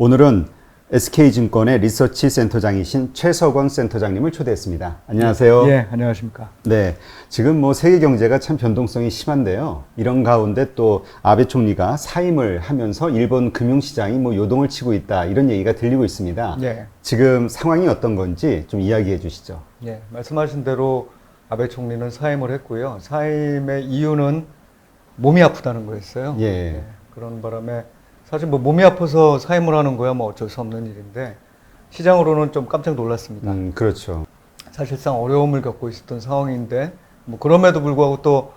오늘은 SK증권의 리서치 센터장이신 최석원 센터장님을 초대했습니다. 안녕하세요. 예, 안녕하십니까. 네, 지금 뭐 세계 경제가 참 변동성이 심한데요. 이런 가운데 또 아베 총리가 사임을 하면서 일본 금융시장이 뭐 요동을 치고 있다 이런 얘기가 들리고 있습니다. 예. 지금 상황이 어떤 건지 좀 이야기해 주시죠. 예, 말씀하신 대로 아베 총리는 사임을 했고요. 사임의 이유는 몸이 아프다는 거였어요. 예. 그런 바람에 사실 뭐 몸이 아파서 사임을 하는 거야 뭐 어쩔 수 없는 일인데 시장으로는 좀 깜짝 놀랐습니다. 그렇죠. 사실상 어려움을 겪고 있었던 상황인데 뭐 그럼에도 불구하고 또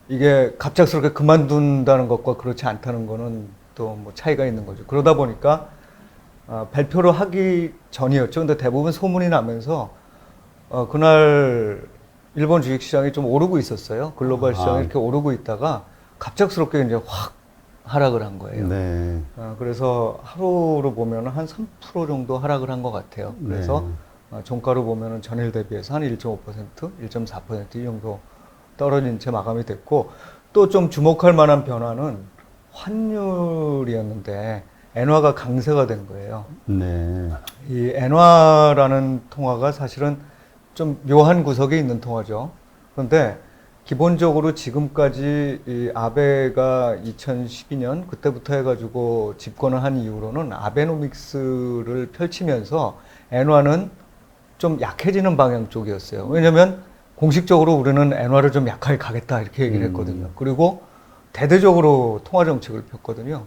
이게 갑작스럽게 그만둔다는 것과 그렇지 않다는 거는 또 뭐 차이가 있는 거죠. 그러다 보니까 발표를 하기 전이었죠. 근데 대부분 소문이 나면서 그날 일본 주식시장이 좀 오르고 있었어요. 글로벌 시장이 이렇게 오르고 있다가 갑작스럽게 이제 확 하락을 한 거예요. 네. 그래서 하루로 보면 한 3% 정도 하락을 한 것 같아요. 그래서 종가로 보면 전일 대비해서 한 1.5%, 1.4% 이 정도 떨어진 채 마감이 됐고, 또 좀 주목할 만한 변화는 환율이었는데 엔화가 강세가 된 거예요. 네. 이 엔화라는 통화가 사실은 좀 묘한 구석이 있는 통화죠. 그런데 기본적으로 지금까지 이 아베가 2012년 그때부터 해가지고 집권을 한 이후로는 아베노믹스를 펼치면서 엔화는 좀 약해지는 방향 쪽이었어요. 왜냐하면 공식적으로 우리는 엔화를 좀 약하게 가겠다 이렇게 얘기를 했거든요. 그리고 대대적으로 통화 정책을 폈거든요.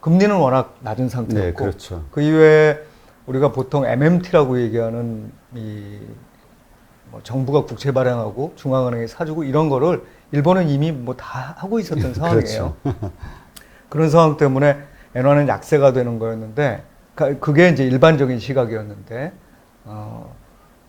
금리는 워낙 낮은 상태였고, 네, 그렇죠. 그 이외에 우리가 보통 MMT라고 얘기하는 뭐 정부가 국채 발행하고 중앙은행이 사주고 이런 거를 일본은 이미 뭐 다 하고 있었던 상황이에요. 그렇죠. 그런 상황 때문에 엔화는 약세가 되는 거였는데 그게 이제 일반적인 시각이었는데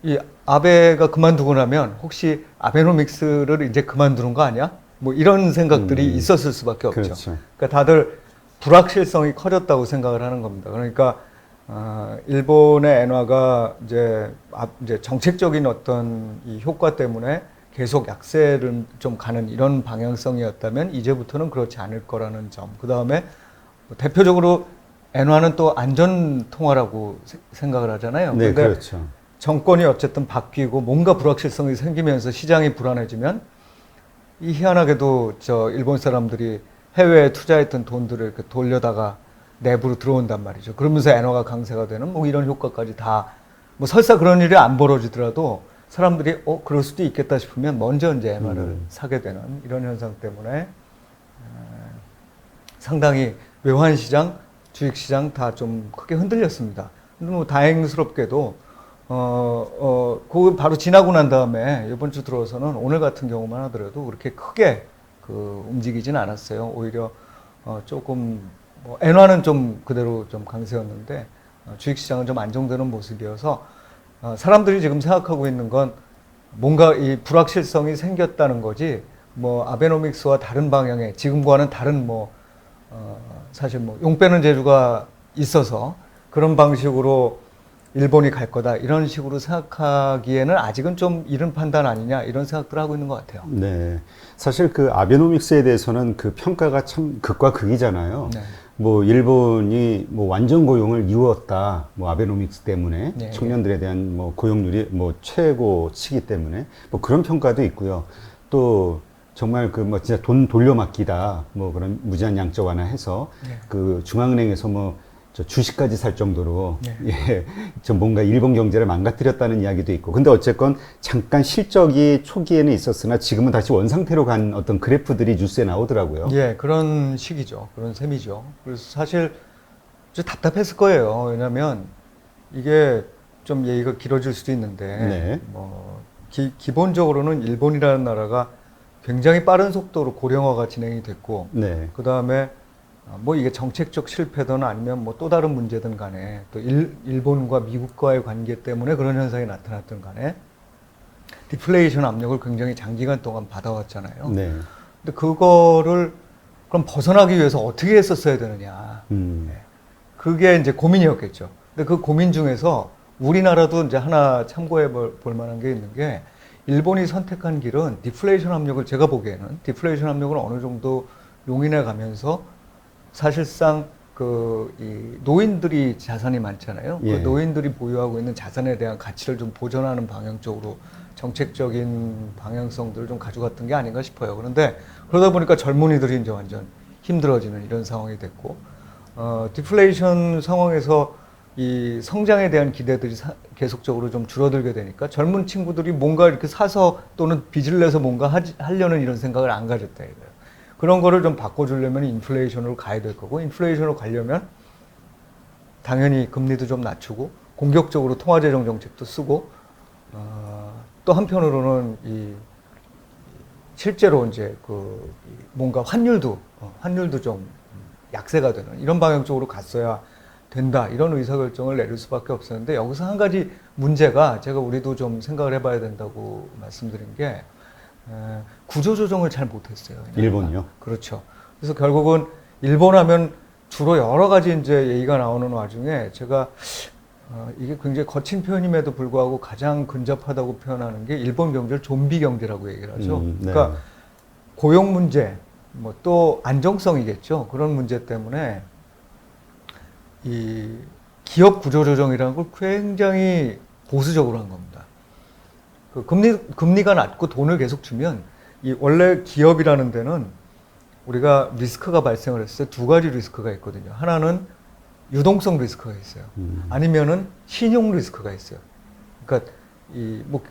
이 아베가 그만두고 나면 혹시 아베노믹스를 이제 그만두는 거 아니야? 뭐 이런 생각들이 있었을 수밖에 없죠. 그렇죠. 그러니까 다들 불확실성이 커졌다고 생각을 하는 겁니다. 그러니까 일본의 엔화가 이제 정책적인 어떤 이 효과 때문에 계속 약세를 좀 가는 이런 방향성이었다면 이제부터는 그렇지 않을 거라는 점. 그 다음에 대표적으로 엔화는 또 안전 통화라고 생각을 하잖아요. 네, 근데 그렇죠. 정권이 어쨌든 바뀌고 뭔가 불확실성이 생기면서 시장이 불안해지면 이 희한하게도 저 일본 사람들이 해외에 투자했던 돈들을 이렇게 돌려다가 내부로 들어온단 말이죠. 그러면서 엔화가 강세가 되는 뭐 이런 효과까지 다 뭐 설사 그런 일이 안 벌어지더라도 사람들이 그럴 수도 있겠다 싶으면 먼저 이제 엔화를 사게 되는 이런 현상 때문에 상당히 외환 시장, 주식 시장 다 좀 크게 흔들렸습니다. 근데 뭐 다행스럽게도 그거 바로 지나고 난 다음에 이번 주 들어서는 오늘 같은 경우만 하더라도 그렇게 크게 움직이진 않았어요. 오히려 조금 뭐 엔화는 좀 그대로 좀 강세였는데 주식시장은 좀 안정되는 모습이어서 사람들이 지금 생각하고 있는 건 뭔가 이 불확실성이 생겼다는 거지 뭐 아베노믹스와 다른 방향의 지금과는 다른 뭐 사실 뭐 용 빼는 재주가 있어서 그런 방식으로 일본이 갈 거다 이런 식으로 생각하기에는 아직은 좀 이른 판단 아니냐 이런 생각들을 하고 있는 것 같아요. 네. 사실 그 아베노믹스에 대해서는 그 평가가 참 극과 극이잖아요. 네. 뭐 일본이 뭐 완전 고용을 이루었다. 뭐 아베노믹스 때문에 네. 청년들에 대한 뭐 고용률이 뭐 최고치기 때문에 뭐 그런 평가도 있고요. 또 정말 그 뭐 진짜 돈 돌려막기다. 뭐 그런 무제한 양적 완화해서 그 중앙은행에서 뭐 저 주식까지 살 정도로 예, 좀 뭔가 일본 경제를 망가뜨렸다는 이야기도 있고. 근데 어쨌건 잠깐 실적이 초기에는 있었으나 지금은 다시 원상태로 간 어떤 그래프들이 뉴스에 나오더라고요. 예, 그런 시기죠. 그런 셈이죠. 그래서 사실 좀 답답했을 거예요. 왜냐면 이게 좀 얘기가 길어질 수도 있는데 뭐 기본적으로는 일본이라는 나라가 굉장히 빠른 속도로 고령화가 진행이 됐고 그 다음에 뭐 이게 정책적 실패든 아니면 뭐 또 다른 문제든 간에 또 일본과 미국과의 관계 때문에 그런 현상이 나타났든 간에 디플레이션 압력을 굉장히 장기간 동안 받아왔잖아요. 근데 그거를 그럼 벗어나기 위해서 어떻게 했었어야 되느냐. 그게 이제 고민이었겠죠. 근데 그 고민 중에서 우리나라도 이제 하나 참고해 볼 만한 게 있는 게 일본이 선택한 길은 디플레이션 압력을 제가 보기에는 디플레이션 압력을 어느 정도 용인해 가면서 사실상 이 노인들이 자산이 많잖아요. 예. 그 노인들이 보유하고 있는 자산에 대한 가치를 좀 보존하는 방향 쪽으로 정책적인 방향성들을 좀 가져갔던 게 아닌가 싶어요. 그런데 그러다 보니까 젊은이들이 이제 완전 힘들어지는 이런 상황이 됐고, 디플레이션 상황에서 이 성장에 대한 기대들이 계속적으로 좀 줄어들게 되니까 젊은 친구들이 뭔가 이렇게 사서 또는 빚을 내서 뭔가 하려는 이런 생각을 안 가졌다 이거예요. 그런 거를 좀 바꿔주려면 인플레이션으로 가야 될 거고, 인플레이션으로 가려면 당연히 금리도 좀 낮추고 공격적으로 통화재정 정책도 쓰고, 또 한편으로는 실제로 이제 뭔가 환율도 좀 약세가 되는 이런 방향 쪽으로 갔어야 된다, 이런 의사결정을 내릴 수밖에 없었는데, 여기서 한 가지 문제가 제가 우리도 좀 생각을 해봐야 된다고 말씀드린 게, 구조조정을 잘 못했어요. 일본이요? 그렇죠. 그래서 결국은 일본 하면 주로 여러 가지 이제 얘기가 나오는 와중에 제가 이게 굉장히 거친 표현임에도 불구하고 가장 근접하다고 표현하는 게 일본 경제를 좀비 경제라고 얘기를 하죠. 네. 그러니까 고용 문제, 뭐 또 안정성이겠죠. 그런 문제 때문에 이 기업 구조조정이라는 걸 굉장히 보수적으로 한 겁니다. 그 금리가 낮고 돈을 계속 주면 원래 기업이라는 데는 우리가 리스크가 발생을 했을 때 두 가지 리스크가 있거든요. 하나는 유동성 리스크가 있어요. 아니면은 신용 리스크가 있어요. 그러니까 뭐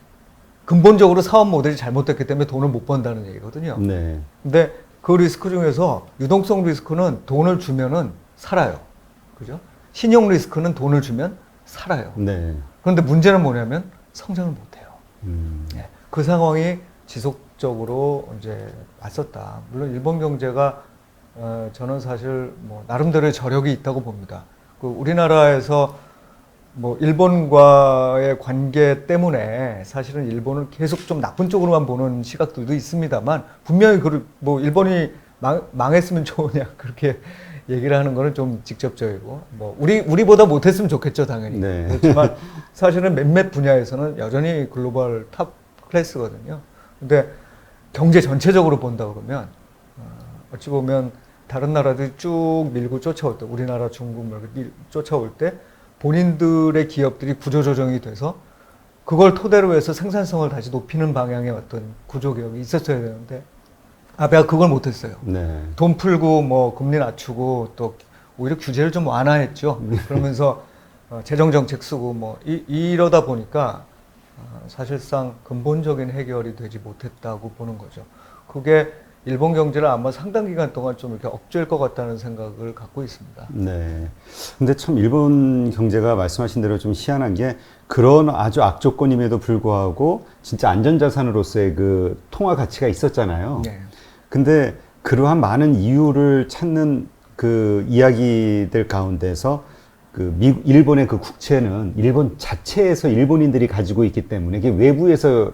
근본적으로 사업 모델이 잘못됐기 때문에 돈을 못 번다는 얘기거든요. 네. 근데 그 리스크 중에서 유동성 리스크는 돈을 주면은 살아요. 그죠? 신용 리스크는 돈을 주면 살아요. 네. 그런데 문제는 뭐냐면 성장을 못 해요. 네. 그 상황이 지속적으로 이제 왔었다. 물론 일본 경제가 저는 사실 뭐 나름대로의 저력이 있다고 봅니다. 우리나라에서 뭐 일본과의 관계 때문에 사실은 일본을 계속 좀 나쁜 쪽으로만 보는 시각들도 있습니다만, 분명히 뭐 일본이 망했으면 좋으냐 그렇게 얘기를 하는 거는 좀 직접적이고, 뭐 우리보다 못했으면 좋겠죠, 당연히. 네. 그렇지만 사실은 몇몇 분야에서는 여전히 글로벌 탑 클래스거든요. 근데 경제 전체적으로 본다 그러면 어찌 보면 다른 나라들이 쭉 밀고 쫓아올 때, 우리나라, 중국 쫓아올 때 본인들의 기업들이 구조조정이 돼서 그걸 토대로 해서 생산성을 다시 높이는 방향의 어떤 구조개혁이 있었어야 되는데 아베가 그걸 못했어요. 네. 돈 풀고 뭐 금리 낮추고 또 오히려 규제를 좀 완화했죠. 그러면서 재정 정책 쓰고 뭐 이러다 보니까 사실상 근본적인 해결이 되지 못했다고 보는 거죠. 그게 일본 경제를 아마 상당 기간 동안 좀 이렇게 억제할 것 같다는 생각을 갖고 있습니다. 네. 근데 참 일본 경제가 말씀하신 대로 좀 희한한 게, 그런 아주 악조건임에도 불구하고 진짜 안전자산으로서의 그 통화 가치가 있었잖아요. 네. 근데 그러한 많은 이유를 찾는 그 이야기들 가운데서 일본의 그 국채는 일본 자체에서 일본인들이 가지고 있기 때문에 이게 외부에서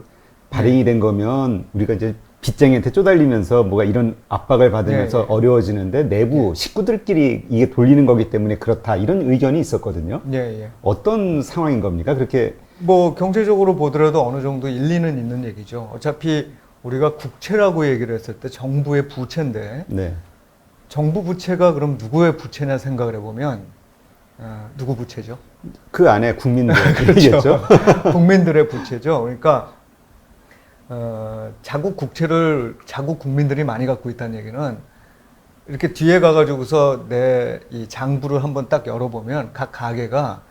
발행이 된 거면 우리가 이제 빚쟁이한테 쪼달리면서 뭐가 이런 압박을 받으면서 네, 네. 어려워지는데, 내부 식구들끼리 이게 돌리는 거기 때문에 그렇다, 이런 의견이 있었거든요. 예. 어떤 상황인 겁니까? 그렇게 뭐 경제적으로 보더라도 어느 정도 일리는 있는 얘기죠. 어차피 우리가 국채라고 얘기를 했을 때 정부의 부채인데, 네. 정부 부채가 그럼 누구의 부채냐 생각을 해보면 누구 부채죠? 그 안에 국민들이겠죠. 그렇죠. 국민들의 부채죠. 그러니까 자국 국채를 자국 국민들이 많이 갖고 있다는 얘기는, 이렇게 뒤에 가가지고서 내 이 장부를 한번 딱 열어보면 각 가게가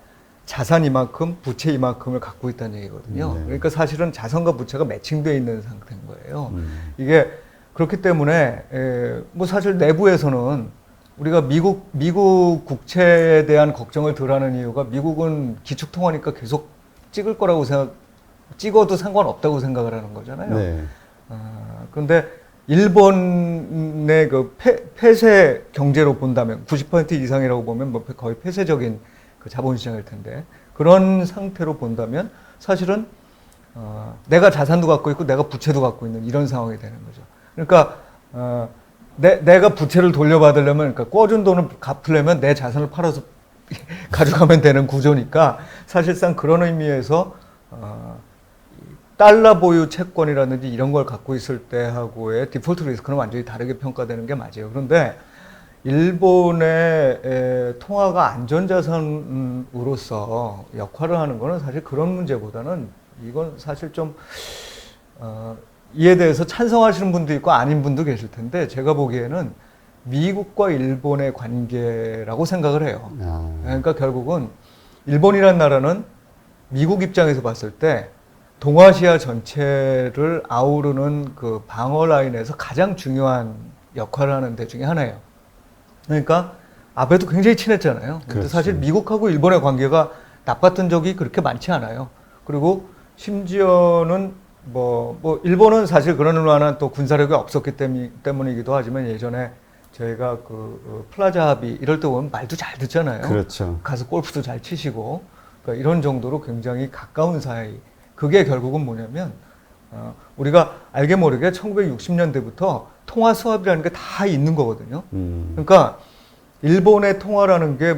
자산 이만큼, 부채 이만큼을 갖고 있다는 얘기거든요. 네. 그러니까 사실은 자산과 부채가 매칭되어 있는 상태인 거예요. 이게 그렇기 때문에 뭐 사실 내부에서는 우리가 미국 국채에 대한 걱정을 덜 하는 이유가, 미국은 기축통화니까 계속 찍을 거라고 찍어도 상관없다고 생각을 하는 거잖아요. 네. 그런데 일본의 그 폐쇄 경제로 본다면 90% 이상이라고 보면 뭐 거의 폐쇄적인 그 자본시장일 텐데, 그런 상태로 본다면 사실은 내가 자산도 갖고 있고 내가 부채도 갖고 있는 이런 상황이 되는 거죠. 그러니까 내가 부채를 돌려받으려면, 그러니까 꿔준 돈을 갚으려면 내 자산을 팔아서 가져가면 되는 구조니까, 사실상 그런 의미에서 달러 보유 채권이라든지 이런 걸 갖고 있을 때 하고의 디폴트 리스크는 완전히 다르게 평가되는 게 맞아요. 그런데 일본의 통화가 안전자산으로서 역할을 하는 거는 사실 그런 문제보다는 이건 사실 좀 이에 대해서 찬성하시는 분도 있고 아닌 분도 계실 텐데 제가 보기에는 미국과 일본의 관계라고 생각을 해요. 그러니까 결국은 일본이란 나라는 미국 입장에서 봤을 때 동아시아 전체를 아우르는 그 방어 라인에서 가장 중요한 역할을 하는 데 중에 하나예요. 그러니까 아베도 굉장히 친했잖아요. 근데 그렇죠. 사실 미국하고 일본의 관계가 나빴던 적이 그렇게 많지 않아요. 그리고 심지어는 일본은 사실 그런 만한 또 군사력이 없었기 때문이기도 하지만 예전에 저희가 플라자 합의 이럴 때 보면 말도 잘 듣잖아요. 그렇죠. 가서 골프도 잘 치시고 그러니까 이런 정도로 굉장히 가까운 사이. 그게 결국은 뭐냐면 우리가 알게 모르게 1960년대부터 통화 수합이라는 게 다 있는 거거든요. 그러니까 일본의 통화라는 게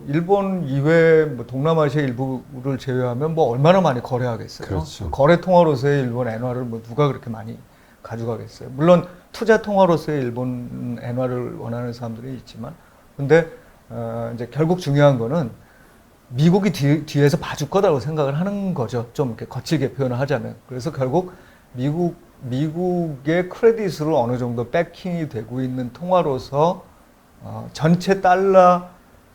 일본 이외 동남아시아 일부를 제외하면 얼마나 많이 거래하겠어요. 그렇죠. 거래 통화로서의 일본 엔화를 누가 그렇게 많이 가져가겠어요. 물론 투자 통화로서의 일본 엔화를 원하는 사람들이 있지만, 근데 이제 결국 중요한 거는 미국이 뒤에서 봐줄 거다라고 생각을 하는 거죠. 좀 이렇게 거칠게 표현을 하자면. 그래서 결국 미국의 크레딧으로 어느 정도 백킹이 되고 있는 통화로서 전체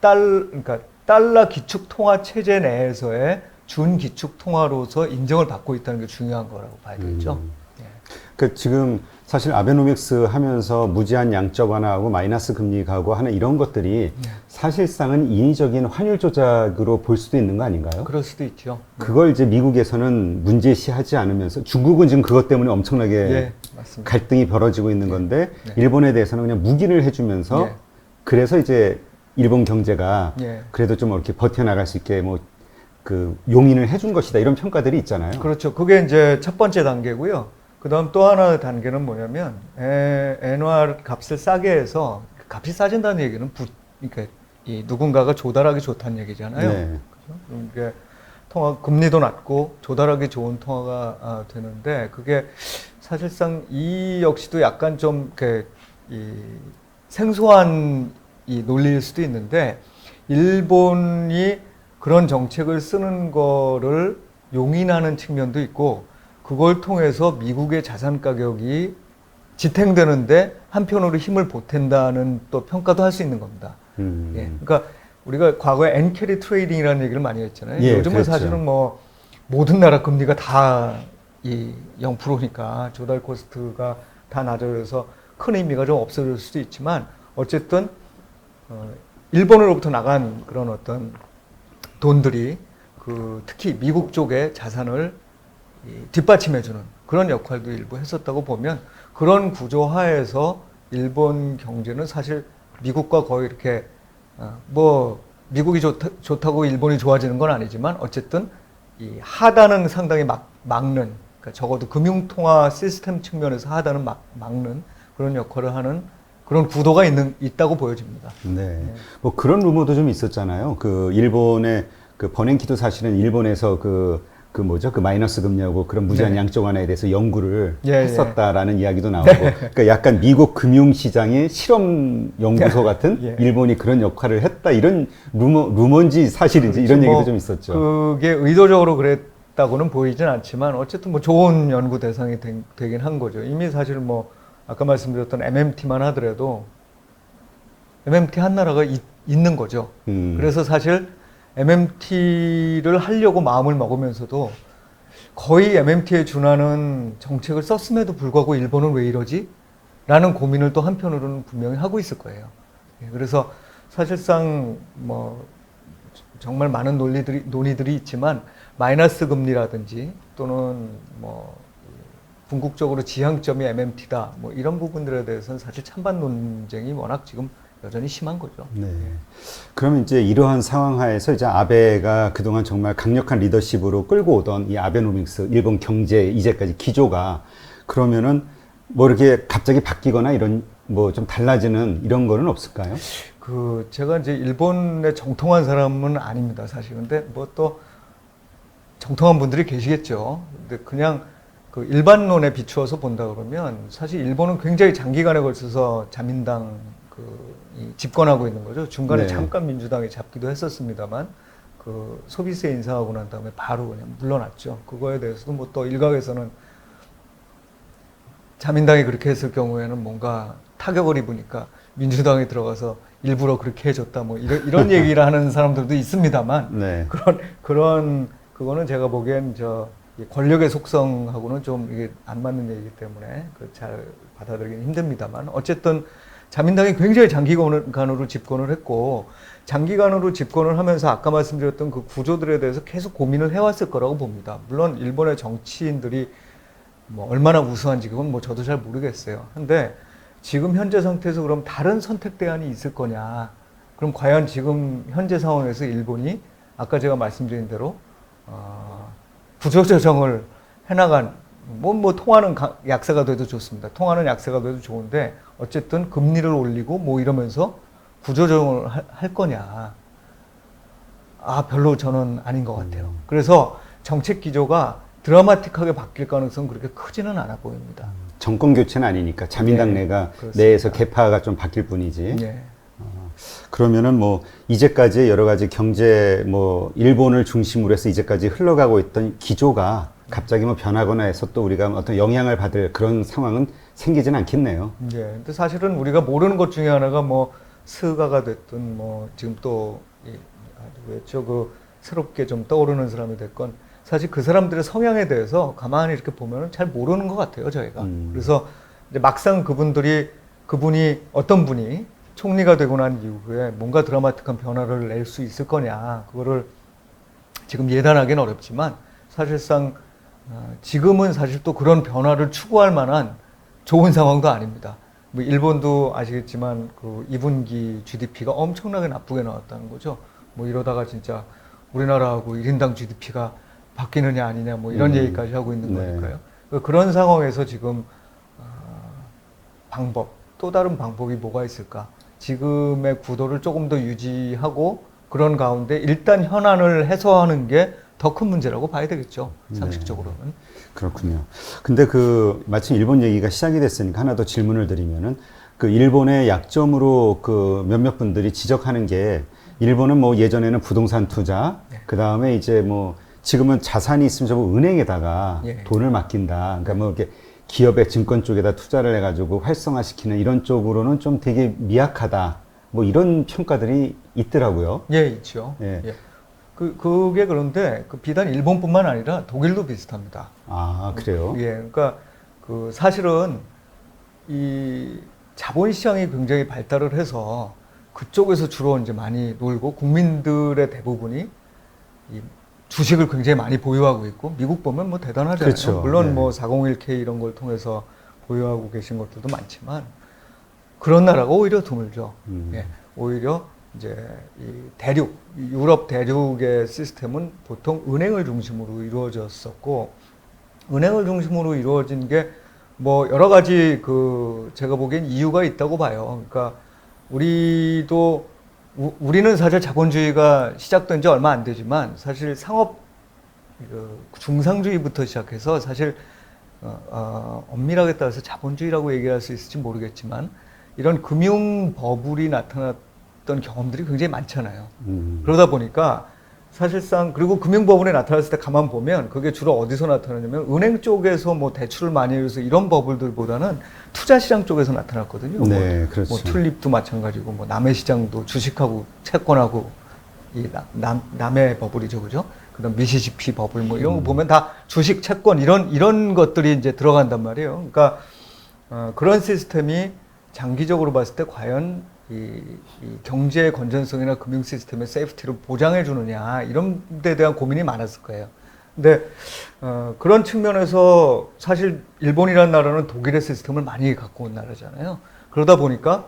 그러니까 달러 기축 통화 체제 내에서의 준 기축 통화로서 인정을 받고 있다는 게 중요한 거라고 봐야겠죠. 그 지금 사실 아베노믹스 하면서 무제한 양적 완화하고 마이너스 금리 가고 하는 이런 것들이 사실상은 인위적인 환율 조작으로 볼 수도 있는 거 아닌가요? 그럴 수도 있죠. 그걸 이제 미국에서는 문제시하지 않으면서 중국은 지금 그것 때문에 엄청나게 맞습니다. 갈등이 벌어지고 있는 건데 일본에 대해서는 그냥 무기를 해주면서 그래서 이제 일본 경제가 그래도 좀 이렇게 버텨나갈 수 있게 용인을 해준 것이다 이런 평가들이 있잖아요. 그렇죠. 그게 이제 첫 번째 단계고요. 그 다음 또 하나 단계는 뭐냐면, 엔화 값을 싸게 해서, 값이 싸진다는 얘기는 그러니까 누군가가 조달하기 좋다는 얘기잖아요. 그렇죠? 이게 금리도 낮고 조달하기 좋은 통화가 되는데, 그게 사실상 이 역시도 약간 좀 생소한 논리일 수도 있는데, 일본이 그런 정책을 쓰는 거를 용인하는 측면도 있고, 그걸 통해서 미국의 자산 가격이 지탱되는데 한편으로 힘을 보탠다는 또 평가도 할 수 있는 겁니다. 그러니까 우리가 과거에 엔캐리 트레이딩이라는 얘기를 많이 했잖아요. 요즘은 그렇죠. 사실은 모든 나라 금리가 다 0%니까 조달 코스트가 다 낮아져서 큰 의미가 좀 없어질 수도 있지만 어쨌든 일본으로부터 나간 그런 어떤 돈들이 특히 미국 쪽의 자산을 뒷받침해주는 그런 역할도 일부 했었다고 보면 그런 구조 하에서 일본 경제는 사실 미국과 거의 이렇게 미국이 좋다고 일본이 좋아지는 건 아니지만 어쨌든 이 하단은 상당히 막는 그러니까 적어도 금융통화 시스템 측면에서 하단은 막는 그런 역할을 하는 그런 구도가 있다고 보여집니다. 네. 그런 루머도 좀 있었잖아요. 일본의 버냉키도 사실은 일본에서 마이너스 금리하고 그런 무제한 양적 완화에 대해서 연구를 했었다라는 이야기도 나오고, 그러니까 약간 미국 금융시장의 실험 연구소 같은 일본이 그런 역할을 했다 이런 루머인지 사실인지 이런 얘기도 좀 있었죠. 그게 의도적으로 그랬다고는 보이진 않지만 어쨌든 좋은 연구 대상이 되긴 한 거죠. 이미 사실 아까 말씀드렸던 MMT만 하더라도 MMT 한 나라가 있는 거죠. 그래서 사실 MMT를 하려고 마음을 먹으면서도 거의 MMT에 준하는 정책을 썼음에도 불구하고 일본은 왜 이러지? 라는 고민을 또 한편으로는 분명히 하고 있을 거예요. 그래서 사실상 정말 많은 논의들이 있지만 마이너스 금리라든지 또는 궁극적으로 지향점이 MMT다 이런 부분들에 대해서는 사실 찬반 논쟁이 워낙 지금 여전히 심한 거죠. 네. 그러면 이제 이러한 상황 하에서 이제 아베가 그동안 정말 강력한 리더십으로 끌고 오던 이 아베노믹스, 일본 경제 이제까지 기조가 그러면은 이렇게 갑자기 바뀌거나 이런 좀 달라지는 이런 거는 없을까요? 제가 이제 일본의 정통한 사람은 아닙니다, 사실. 근데 또 정통한 분들이 계시겠죠. 근데 그냥 일반론에 비추어서 본다 그러면 사실 일본은 굉장히 장기간에 걸쳐서 자민당 이 집권하고 있는 거죠. 중간에 네. 잠깐 민주당이 잡기도 했었습니다만 그 소비세 인상하고 난 다음에 바로 그냥 물러났죠. 그거에 대해서도 뭐 또 일각에서는 자민당이 그렇게 했을 경우에는 뭔가 타격을 입으니까 민주당에 들어가서 일부러 그렇게 해줬다 뭐 이런 얘기를 하는 사람들도 있습니다만 네. 그거는 제가 보기엔 이 권력의 속성하고는 좀 이게 안 맞는 얘기이기 때문에 잘 받아들이긴 힘듭니다만 어쨌든 자민당이 굉장히 장기간으로 집권을 했고 장기간으로 집권을 하면서 아까 말씀드렸던 그 구조들에 대해서 계속 고민을 해왔을 거라고 봅니다. 물론 일본의 정치인들이 뭐 얼마나 우수한지 그건 뭐 저도 잘 모르겠어요. 근데 지금 현재 상태에서 그럼 다른 선택 대안이 있을 거냐? 그럼 과연 지금 현재 상황에서 일본이 아까 제가 말씀드린 대로 구조조정을 해나간 뭐 통화는 약세가 돼도 좋습니다. 통화는 약세가 돼도 좋은데 어쨌든 금리를 올리고 뭐 이러면서 구조조정을 할 거냐? 별로 저는 아닌 것 같아요. 그래서 정책 기조가 드라마틱하게 바뀔 가능성은 그렇게 크지는 않아 보입니다. 정권 교체는 아니니까 자민당 네, 내가 그렇습니다. 내에서 계파가 좀 바뀔 뿐이지. 네. 그러면은 뭐 이제까지 여러 가지 경제 뭐 일본을 중심으로 해서 이제까지 흘러가고 있던 기조가 갑자기 뭐 변하거나 해서 또 우리가 어떤 영향을 받을 그런 상황은 생기지는 않겠네요. 네. 근데 사실은 우리가 모르는 것 중에 하나가 뭐 스가가 됐든 뭐 지금 또 왜죠 그 새롭게 좀 떠오르는 사람이 됐건 사실 그 사람들의 성향에 대해서 가만히 이렇게 보면은 잘 모르는 것 같아요 저희가. 그래서 이제 막상 그분이 어떤 분이 총리가 되고 난 이후에 뭔가 드라마틱한 변화를 낼 수 있을 거냐 그거를 지금 예단하기는 어렵지만 사실상 지금은 사실 또 그런 변화를 추구할 만한 좋은 상황도 아닙니다. 뭐 일본도 아시겠지만 그 2분기 GDP가 엄청나게 나쁘게 나왔다는 거죠. 뭐 이러다가 진짜 우리나라하고 1인당 GDP가 바뀌느냐 아니냐 뭐 이런 얘기까지 하고 있는 네. 거니까요. 그런 상황에서 지금 또 다른 방법이 뭐가 있을까? 지금의 구도를 조금 더 유지하고 그런 가운데 일단 현안을 해소하는 게 더 큰 문제라고 봐야 되겠죠. 상식적으로는. 네. 그렇군요. 근데 마침 일본 얘기가 시작이 됐으니까 하나 더 질문을 드리면은 그 일본의 약점으로 그 몇몇 분들이 지적하는 게 일본은 뭐 예전에는 부동산 투자, 네. 그 다음에 이제 뭐 지금은 자산이 있으면 전부 은행에다가 예. 돈을 맡긴다. 그러니까 뭐 이렇게 기업의 증권 쪽에다 투자를 해가지고 활성화시키는 이런 쪽으로는 좀 되게 미약하다. 뭐 이런 평가들이 있더라고요. 예, 있죠. 예. 예. 그게 그런데 비단 일본뿐만 아니라 독일도 비슷합니다. 아, 그래요? 예, 그러니까 사실은 이 자본시장이 굉장히 발달을 해서 그쪽에서 주로 이제 많이 놀고 국민들의 대부분이 이 주식을 굉장히 많이 보유하고 있고 미국 보면 뭐 대단하잖아요. 그렇죠. 물론 네. 뭐 401k 이런 걸 통해서 보유하고 계신 것들도 많지만 그런 나라가 오히려 드물죠. 예, 오히려 이제 유럽 대륙의 시스템은 보통 은행을 중심으로 이루어졌었고 은행을 중심으로 이루어진 게 뭐 여러 가지 제가 보기엔 이유가 있다고 봐요. 그러니까 우리는 사실 자본주의가 시작된 지 얼마 안 되지만 사실 중상주의부터 시작해서 사실 엄밀하게 따라서 자본주의라고 얘기할 수 있을지 모르겠지만 이런 금융 버블이 나타났던 경험들이 굉장히 많잖아요. 그러다 보니까 사실상 그리고 금융 버블이 나타났을 때 가만 보면 그게 주로 어디서 나타나냐면 은행 쪽에서 뭐 대출을 많이 해서 이런 버블들보다는 투자 시장 쪽에서 나타났거든요. 네, 그렇죠. 뭐 튤립도 마찬가지고 뭐 남해 시장도 주식하고 채권하고 남해 버블이죠, 그죠? 그다음 미시시피 버블 뭐 이런 거 보면 다 주식, 채권 이런 것들이 이제 들어간단 말이에요. 그러니까 그런 시스템이 장기적으로 봤을 때 과연 이 경제의 건전성이나 금융 시스템의 세이프티를 보장해 주느냐 이런 데 대한 고민이 많았을 거예요. 근데 그런 측면에서 사실 일본이라는 나라는 독일의 시스템을 많이 갖고 온 나라잖아요. 그러다 보니까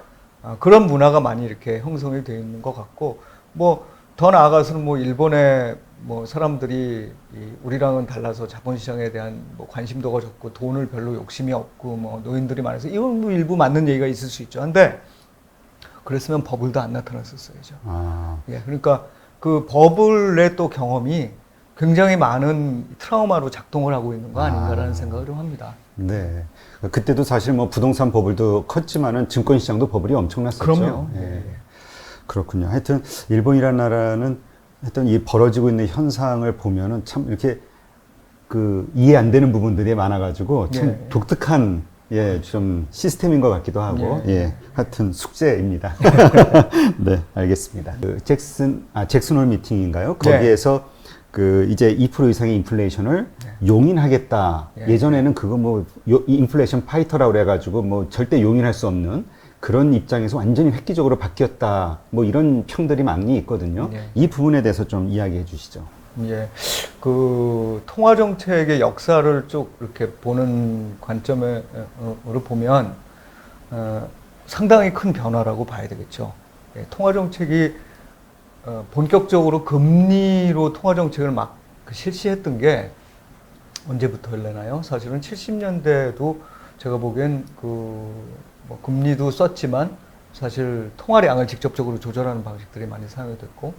그런 문화가 많이 이렇게 형성이 되어 있는 것 같고 뭐 더 나아가서는 뭐 일본의 뭐 사람들이 우리랑은 달라서 자본시장에 대한 뭐 관심도가 적고 돈을 별로 욕심이 없고 뭐 노인들이 많아서 이건 뭐 일부 맞는 얘기가 있을 수 있죠. 근데 그랬으면 버블도 안 나타났었어야죠. 예, 그러니까 그 버블의 또 경험이 굉장히 많은 트라우마로 작동을 하고 있는 거 아닌가라는 생각을 좀 합니다. 네. 그때도 사실 뭐 부동산 버블도 컸지만은 증권시장도 버블이 엄청났었죠. 그럼요. 예. 그렇군요. 하여튼 일본이라는 나라는 하여튼 이 벌어지고 있는 현상을 보면은 참 이렇게 그 이해 안 되는 부분들이 많아가지고 참 예. 독특한 예, 좀 시스템인 것 같기도 하고, 예. 예, 하여튼 숙제입니다. 네, 알겠습니다. 그 잭슨홀 미팅인가요? 거기에서 그 이제 2% 이상의 인플레이션을 용인하겠다. 예. 예전에는 그거 뭐 인플레이션 파이터라고 그래가지고 뭐 절대 용인할 수 없는 그런 입장에서 완전히 획기적으로 바뀌었다. 뭐 이런 평들이 많이 있거든요. 예. 이 부분에 대해서 좀 이야기해 주시죠. 예, 그 통화 정책의 역사를 쭉 이렇게 보는 관점으로 보면 상당히 큰 변화라고 봐야 되겠죠. 예, 통화 정책이 본격적으로 금리로 통화 정책을 막 실시했던 게 언제부터였나요? 사실은 70년대도 제가 보기엔 뭐 금리도 썼지만 사실 통화량을 직접적으로 조절하는 방식들이 많이 사용이 됐고,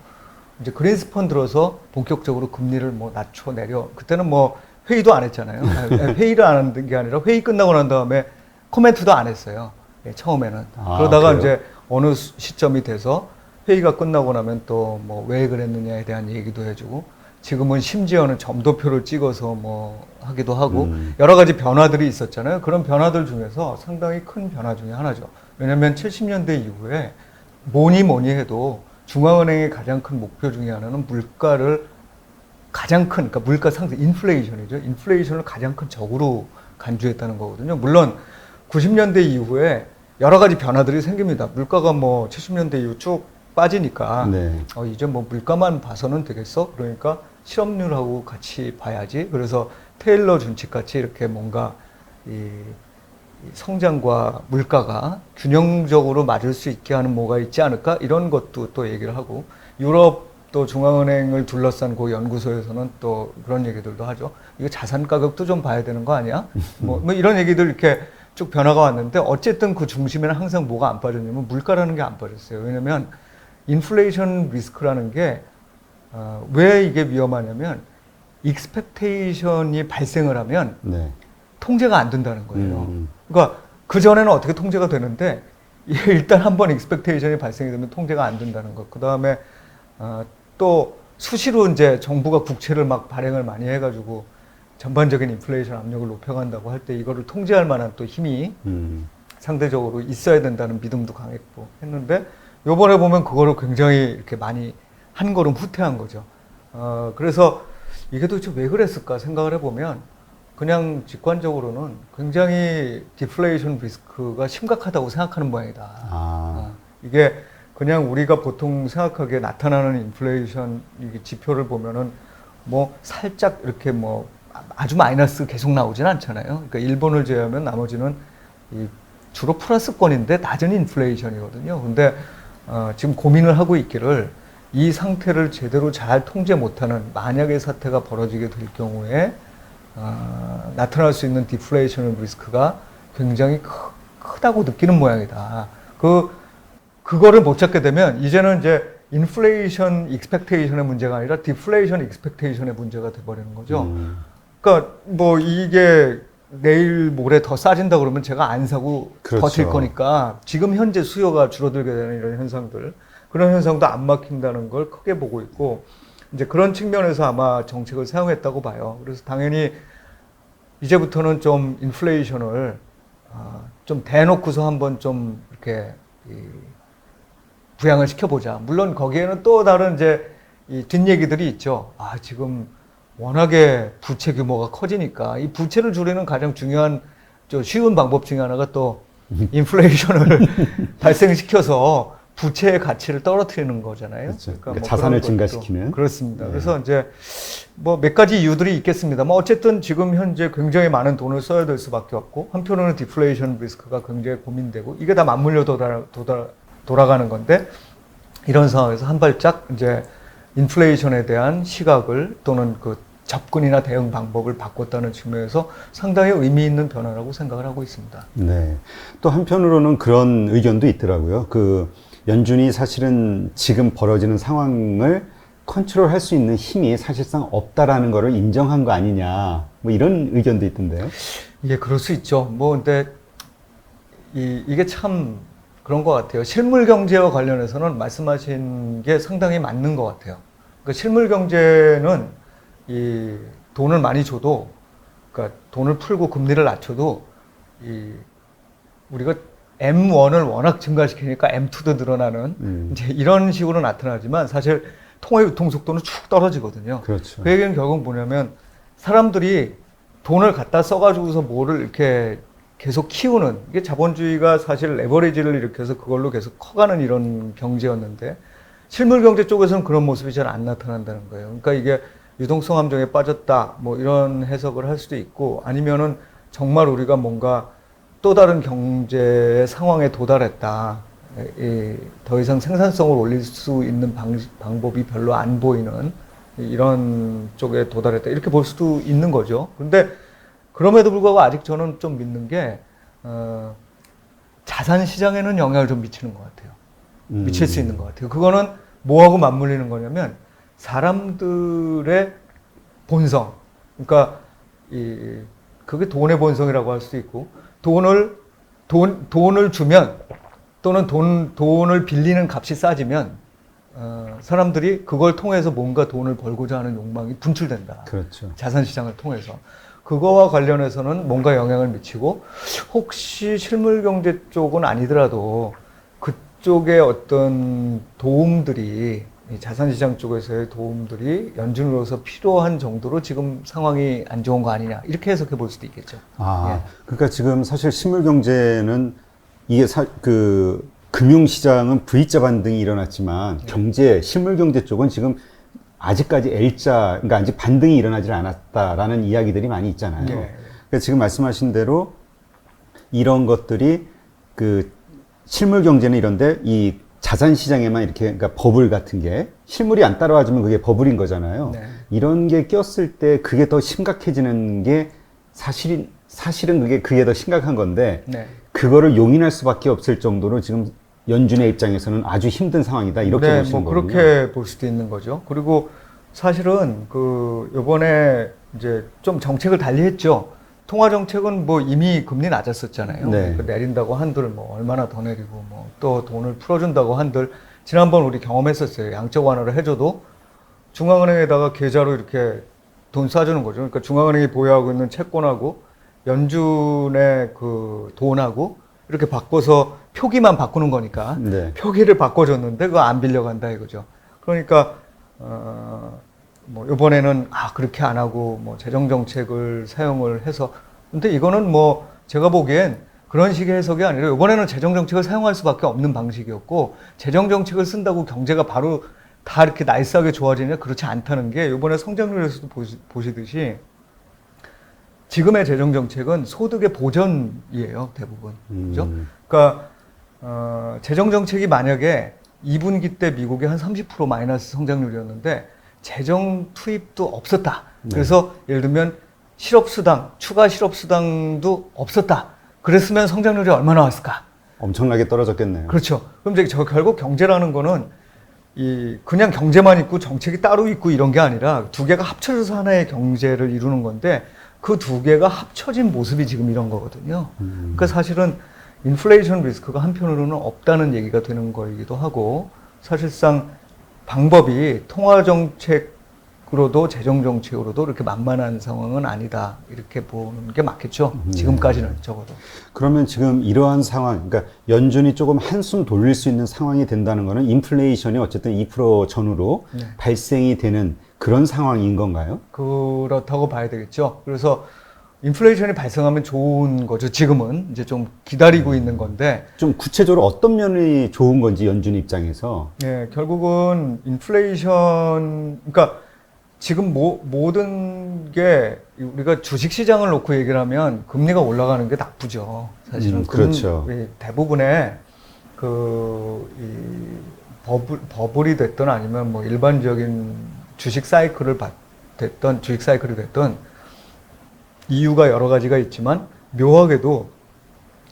이제 그린스펀 들어서 본격적으로 금리를 뭐 낮춰 내려, 그때는 뭐 회의도 안 했잖아요. 회의를 안 하는 게 아니라 회의 끝나고 난 다음에 코멘트도 안 했어요. 예, 처음에는. 그러다가 그래요? 이제 어느 시점이 돼서 회의가 끝나고 나면 또 뭐 왜 그랬느냐에 대한 얘기도 해주고, 지금은 심지어는 점도표를 찍어서 뭐 하기도 하고 여러 가지 변화들이 있었잖아요. 그런 변화들 중에서 상당히 큰 변화 중에 하나죠. 왜냐하면 70년대 이후에 뭐니 해도 중앙은행의 가장 큰 목표 중에 하나는 물가를 가장 큰, 그러니까 물가 상승, 인플레이션이죠. 인플레이션을 가장 큰 적으로 간주했다는 거거든요. 물론 90년대 이후에 여러 가지 변화들이 생깁니다. 물가가 뭐 70년대 이후 쭉 빠지니까 네. 이제 뭐 물가만 봐서는 되겠어? 그러니까 실업률하고 같이 봐야지. 그래서 테일러 준칙 같이 이렇게 뭔가 이 성장과 물가가 균형적으로 맞을 수 있게 하는 뭐가 있지 않을까? 이런 것도 또 얘기를 하고, 유럽 또 중앙은행을 둘러싼 그 연구소에서는 또 그런 얘기들도 하죠. 이거 자산 가격도 좀 봐야 되는 거 아니야? 뭐 이런 얘기들 이렇게 쭉 변화가 왔는데, 어쨌든 그 중심에는 항상 뭐가 안 빠졌냐면 물가라는 게 안 빠졌어요. 왜냐면 인플레이션 리스크라는 게 왜 이게 위험하냐면 익스펙테이션이 발생을 하면 네. 통제가 안 된다는 거예요. 그러니까 그전에는 어떻게 통제가 되는데 일단 한번 익스펙테이션이 발생이 되면 통제가 안 된다는 것. 그다음에 또 수시로 이제 정부가 국채를 막 발행을 많이 해가지고 전반적인 인플레이션 압력을 높여간다고 할 때 이거를 통제할 만한 또 힘이 상대적으로 있어야 된다는 믿음도 강했고 했는데, 요번에 보면 그거를 굉장히 이렇게 많이 한 걸음 후퇴한 거죠. 그래서 이게 도대체 왜 그랬을까 생각을 해보면 그냥 직관적으로는 굉장히 디플레이션 리스크가 심각하다고 생각하는 모양이다. 이게 그냥 우리가 보통 생각하기에 나타나는 인플레이션 지표를 보면은 뭐 살짝 이렇게 뭐 아주 마이너스 계속 나오진 않잖아요. 그러니까 일본을 제외하면 나머지는 주로 플러스권인데 낮은 인플레이션이거든요. 근데 지금 고민을 하고 있기를, 이 상태를 제대로 잘 통제 못하는 만약의 사태가 벌어지게 될 경우에 나타날 수 있는 디플레이션 리스크가 굉장히 크다고 느끼는 모양이다. 그거를 못 찾게 되면 이제는 이제 인플레이션 익스펙테이션의 문제가 아니라 디플레이션 익스펙테이션의 문제가 돼버리는 거죠. 그러니까 뭐 이게 내일 모레 더 싸진다 그러면 제가 안 사고 그렇죠. 버틸 거니까 지금 현재 수요가 줄어들게 되는 이런 현상들, 그런 현상도 안 막힌다는 걸 크게 보고 있고, 이제 그런 측면에서 아마 정책을 사용했다고 봐요. 그래서 당연히 이제부터는 좀 인플레이션을 좀 대놓고서 한번 좀 이렇게 부양을 시켜보자. 물론 거기에는 또 다른 이제 이 뒷얘기들이 있죠. 지금 워낙에 부채 규모가 커지니까 이 부채를 줄이는 가장 중요한 쉬운 방법 중에 하나가 또 인플레이션을 발생시켜서 부채의 가치를 떨어뜨리는 거잖아요. 그렇죠. 그러니까 뭐 자산을 증가시키는. 그렇습니다. 네. 그래서 이제 뭐 몇 가지 이유들이 있겠습니다. 뭐 어쨌든 지금 현재 굉장히 많은 돈을 써야 될 수밖에 없고, 한편으로는 디플레이션 리스크가 굉장히 고민되고, 이게 다 맞물려 돌아가는 건데, 이런 상황에서 한 발짝 이제 인플레이션에 대한 시각을 또는 그 접근이나 대응 방법을 바꿨다는 측면에서 상당히 의미 있는 변화라고 생각을 하고 있습니다. 네. 또 한편으로는 그런 의견도 있더라고요. 연준이 사실은 지금 벌어지는 상황을 컨트롤할 수 있는 힘이 사실상 없다라는 것을 인정한 거 아니냐, 뭐 이런 의견도 있던데요. 예, 그럴 수 있죠. 뭐 근데 이게 참 그런 것 같아요. 실물 경제와 관련해서는 말씀하신 게 상당히 맞는 것 같아요. 그러니까 실물 경제는 이 돈을 많이 줘도, 그러니까 돈을 풀고 금리를 낮춰도 우리가 M1을 워낙 증가시키니까 M2도 늘어나는 이제 이런 식으로 나타나지만 사실 통화 유통 속도는 쭉 떨어지거든요. 그렇죠. 그 얘기는 결국 뭐냐면 사람들이 돈을 갖다 써가지고서 뭐를 이렇게 계속 키우는, 이게 자본주의가 사실 레버리지를 일으켜서 그걸로 계속 커가는 이런 경제였는데 실물 경제 쪽에서는 그런 모습이 잘 안 나타난다는 거예요. 그러니까 이게 유동성 함정에 빠졌다 뭐 이런 해석을 할 수도 있고, 아니면은 정말 우리가 뭔가 또 다른 경제의 상황에 도달했다, 더 이상 생산성을 올릴 수 있는 방법이 별로 안 보이는 이런 쪽에 도달했다, 이렇게 볼 수도 있는 거죠. 그런데 그럼에도 불구하고 아직 저는 좀 믿는 게 자산 시장에는 영향을 좀 미치는 것 같아요. 미칠 수 있는 것 같아요. 그거는 뭐하고 맞물리는 거냐면 사람들의 본성, 그러니까 그게 돈의 본성이라고 할 수도 있고, 돈을 주면 또는 돈을 빌리는 값이 싸지면 사람들이 그걸 통해서 뭔가 돈을 벌고자 하는 욕망이 분출된다. 그렇죠. 자산 시장을 통해서. 그거와 관련해서는 뭔가 영향을 미치고, 혹시 실물 경제 쪽은 아니더라도 그쪽의 어떤 도움들이, 자산 시장 쪽에서의 도움들이 연준으로서 필요한 정도로 지금 상황이 안 좋은 거 아니냐, 이렇게 해석해 볼 수도 있겠죠. 예. 그러니까 지금 사실 실물 경제는 이게 금융시장은 V자 반등이 일어났지만 실물 경제 쪽은 지금 아직까지 L자, 그러니까 아직 반등이 일어나질 않았다라는 이야기들이 많이 있잖아요. 그러니까 지금 말씀하신 대로 이런 것들이 실물 경제는 이런데 이 자산 시장에만 이렇게, 그러니까 버블 같은 게 실물이 안 따라와주면 그게 버블인 거잖아요. 네. 이런 게 꼈을 때 그게 더 심각해지는 게 사실은 그게 더 심각한 건데 네. 그거를 용인할 수밖에 없을 정도로 지금 연준의 입장에서는 아주 힘든 상황이다, 이렇게 네, 보시는 뭐 거군요. 그렇게 볼 수도 있는 거죠. 그리고 사실은 요번에 이제 좀 정책을 달리 했죠. 통화 정책은 뭐 이미 금리 낮았었잖아요. 네. 내린다고 한들 뭐 얼마나 더 내리고 뭐 또 돈을 풀어준다고 한들, 지난번 우리 경험했었어요. 양적 완화를 해줘도 중앙은행에다가 계좌로 이렇게 돈 쏴주는 거죠. 그러니까 중앙은행이 보유하고 있는 채권하고 연준의 그 돈하고 이렇게 바꿔서 표기만 바꾸는 거니까 네. 표기를 바꿔줬는데 그거 안 빌려간다 이거죠. 그러니까 뭐 이번에는 그렇게 안 하고 뭐 재정 정책을 사용을 해서, 근데 이거는 뭐 제가 보기엔 그런 식의 해석이 아니라 이번에는 재정 정책을 사용할 수밖에 없는 방식이었고, 재정 정책을 쓴다고 경제가 바로 다 이렇게 나이스하게 좋아지냐, 그렇지 않다는 게 이번에 성장률에서도 보시듯이 지금의 재정 정책은 소득의 보전이에요, 대부분. 그죠? 그러니까 재정 정책이 만약에 2분기 때 미국이 한 30% 마이너스 성장률이었는데 재정 투입도 없었다. 그래서 예를 들면 추가 실업수당도 없었다. 그랬으면 성장률이 얼마나 왔을까? 엄청나게 떨어졌겠네요. 그렇죠. 그럼 이제 결국 경제라는 거는 그냥 경제만 있고 정책이 따로 있고 이런 게 아니라 두 개가 합쳐져서 하나의 경제를 이루는 건데, 그 두 개가 합쳐진 모습이 지금 이런 거거든요. 그러니까 사실은 인플레이션 리스크가 한편으로는 없다는 얘기가 되는 거이기도 하고, 사실상 방법이 통화 정책으로도 재정 정책으로도 이렇게 만만한 상황은 아니다, 이렇게 보는 게 맞겠죠. 지금까지는 적어도. 그러면 지금 이러한 상황, 그러니까 연준이 조금 한숨 돌릴 수 있는 상황이 된다는 거는 인플레이션이 어쨌든 2% 전후로 발생이 되는 그런 상황인 건가요? 그렇다고 봐야 되겠죠. 그래서 인플레이션이 발생하면 좋은 거죠. 지금은 이제 좀 기다리고 있는 건데, 좀 구체적으로 어떤 면이 좋은 건지 연준 입장에서. 예, 결국은 인플레이션, 그러니까 지금 모든 게 우리가 주식 시장을 놓고 얘기를 하면 금리가 올라가는 게 나쁘죠. 사실은 그렇죠. 대부분의 버블이 됐든 아니면 뭐 일반적인 주식 사이클이 됐던 이유가 여러 가지가 있지만, 묘하게도